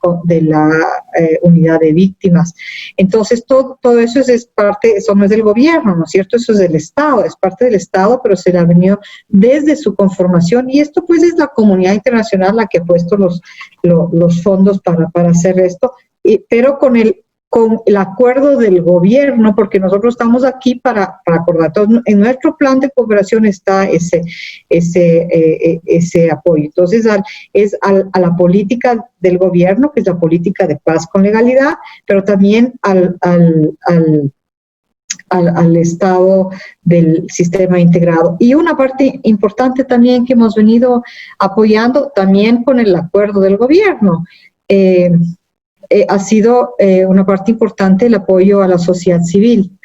S3: unidad de víctimas. Entonces, todo eso eso no es del gobierno, ¿no es cierto? Eso es del Estado, es parte del Estado, pero se le ha venido desde su conformación, y esto pues es la comunidad internacional la que ha puesto los fondos para hacer esto, pero con el acuerdo del gobierno, porque nosotros estamos aquí para acordar. En nuestro plan de cooperación está ese apoyo. Entonces, es a la política del gobierno, que es la política de paz con legalidad, pero también al estado del sistema integrado. Y una parte importante también que hemos venido apoyando, también con el acuerdo del gobierno, ha sido una parte importante el apoyo a la sociedad civil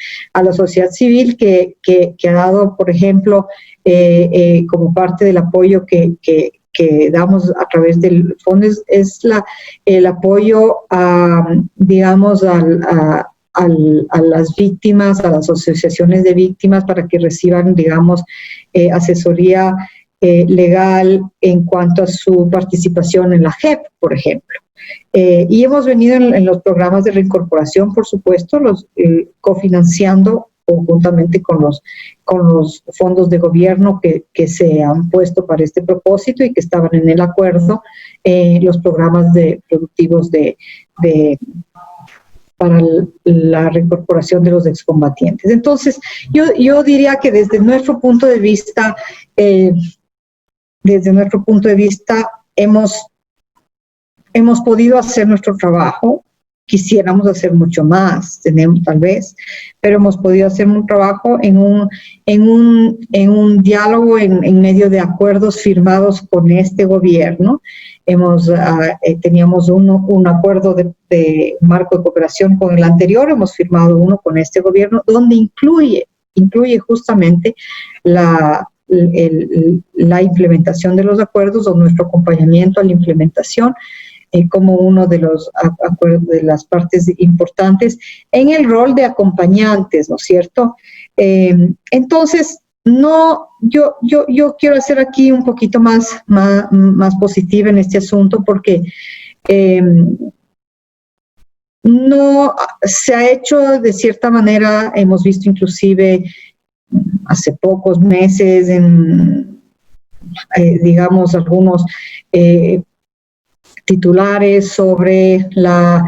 S3: que ha dado, por ejemplo, como parte del apoyo que damos a través del fondo, es el apoyo digamos, a las víctimas, a las asociaciones de víctimas, para que reciban, digamos, asesoría legal en cuanto a su participación en la JEP, por ejemplo. Y hemos venido en los programas de reincorporación, por supuesto, cofinanciando conjuntamente con los fondos de gobierno que se han puesto para este propósito y que estaban en el acuerdo, los programas productivos para la reincorporación de los excombatientes. Entonces, yo diría que desde nuestro punto de vista, hemos podido hacer nuestro trabajo. Quisiéramos hacer mucho más, tenemos tal vez, pero hemos podido hacer un trabajo en un diálogo en medio de acuerdos firmados con este gobierno. Teníamos un acuerdo de marco de cooperación con el anterior, hemos firmado uno con este gobierno, donde incluye justamente la implementación de los acuerdos o nuestro acompañamiento a la implementación, como uno de los acuerdos, de las partes importantes en el rol de acompañantes, ¿no es cierto? Entonces, yo quiero hacer aquí un poquito más positiva en este asunto, porque no se ha hecho de cierta manera, hemos visto inclusive hace pocos meses digamos, algunos titulares sobre las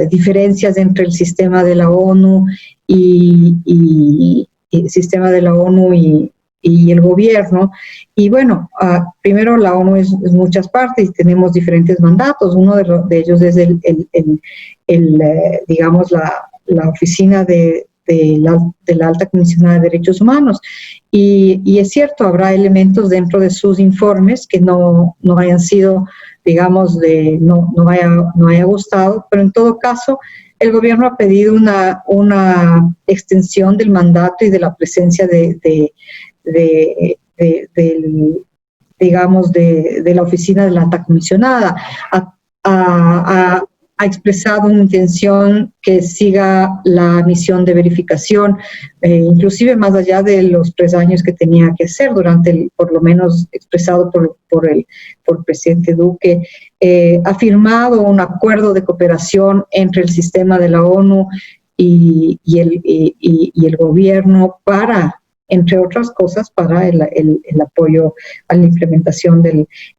S3: diferencias entre el sistema de la ONU y el sistema de la ONU y el gobierno. Y bueno, primero la ONU es muchas partes y tenemos diferentes mandatos. Uno de ellos es digamos, la oficina de de la Alta Comisionada de Derechos Humanos. Y es cierto, habrá elementos dentro de sus informes que no hayan sido, digamos, no haya gustado, pero en todo caso, el gobierno ha pedido una extensión del mandato y de la presencia de la oficina de la alta comisionada. Ha expresado una intención que siga la misión de verificación, inclusive más allá de los 3 años que tenía que hacer por lo menos expresado por el presidente Duque. Ha firmado un acuerdo de cooperación entre el sistema de la ONU y el gobierno para, entre otras cosas, para el apoyo a la implementación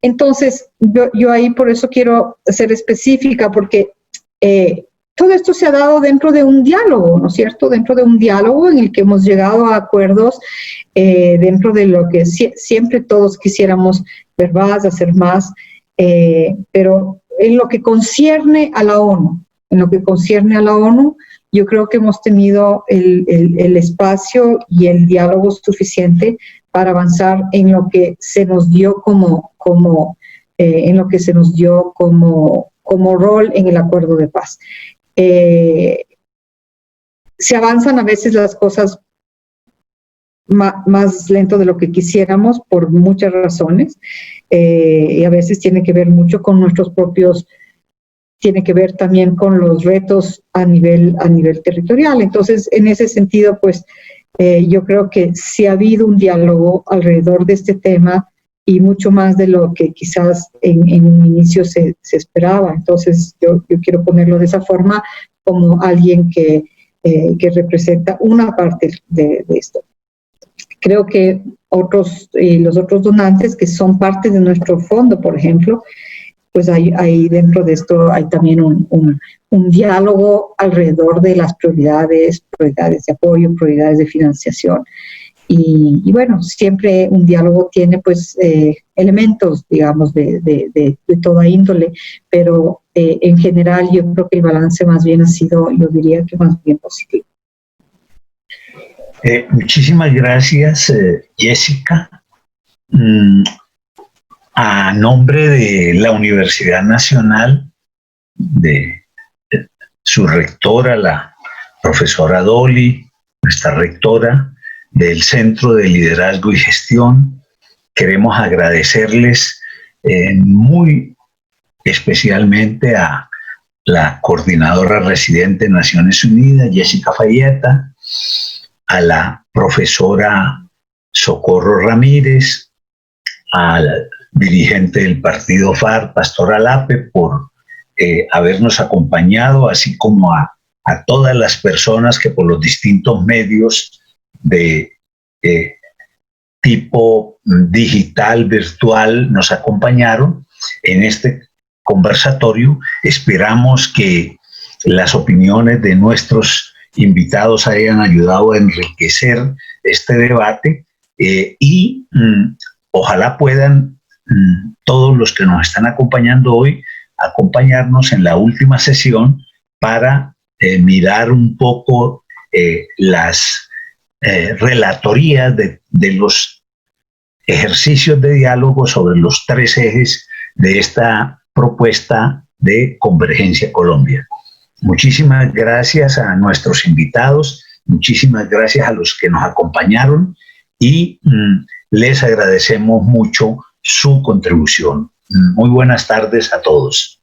S3: Entonces, yo ahí por eso quiero ser específica, porque todo esto se ha dado dentro de un diálogo, ¿no es cierto? Dentro de un diálogo en el que hemos llegado a acuerdos, dentro de lo que siempre todos quisiéramos ver más, hacer más, pero en lo que concierne a la ONU, yo creo que hemos tenido el espacio y el diálogo suficiente para avanzar en lo que se nos dio como rol en el acuerdo de paz. Se avanzan a veces las cosas más lento de lo que quisiéramos por muchas razones, y a veces tiene que ver mucho con tiene que ver también con los retos a nivel territorial. Entonces, en ese sentido, pues, yo creo que sí ha habido un diálogo alrededor de este tema y mucho más de lo que quizás en un inicio se esperaba. Entonces, yo quiero ponerlo de esa forma, como alguien que representa una parte de esto. Creo que los otros donantes que son parte de nuestro fondo, por ejemplo, pues hay dentro de esto hay también un diálogo alrededor de las prioridades de apoyo, prioridades de financiación. Y bueno, siempre un diálogo tiene pues elementos, digamos, de toda índole, pero en general yo creo que el balance más bien ha sido, yo diría que más bien positivo.
S1: Muchísimas gracias, Jessica. A nombre de la Universidad Nacional, de su rectora, la profesora Dolly, nuestra rectora del Centro de Liderazgo y Gestión, queremos agradecerles muy especialmente a la coordinadora residente de Naciones Unidas, Jessica Fayeta, a la profesora Socorro Ramírez, al dirigente del partido FARC, Pastor Alape, por habernos acompañado, así como a todas las personas que por los distintos medios de tipo digital, virtual, nos acompañaron en este conversatorio. Esperamos que las opiniones de nuestros invitados hayan ayudado a enriquecer este debate y ojalá puedan todos los que nos están acompañando hoy acompañarnos en la última sesión para mirar un poco las relatorías de los ejercicios de diálogo sobre los 3 ejes de esta propuesta de Convergencia Colombia. Muchísimas gracias a nuestros invitados, muchísimas gracias a los que nos acompañaron y les agradecemos mucho su contribución. Muy buenas tardes a todos.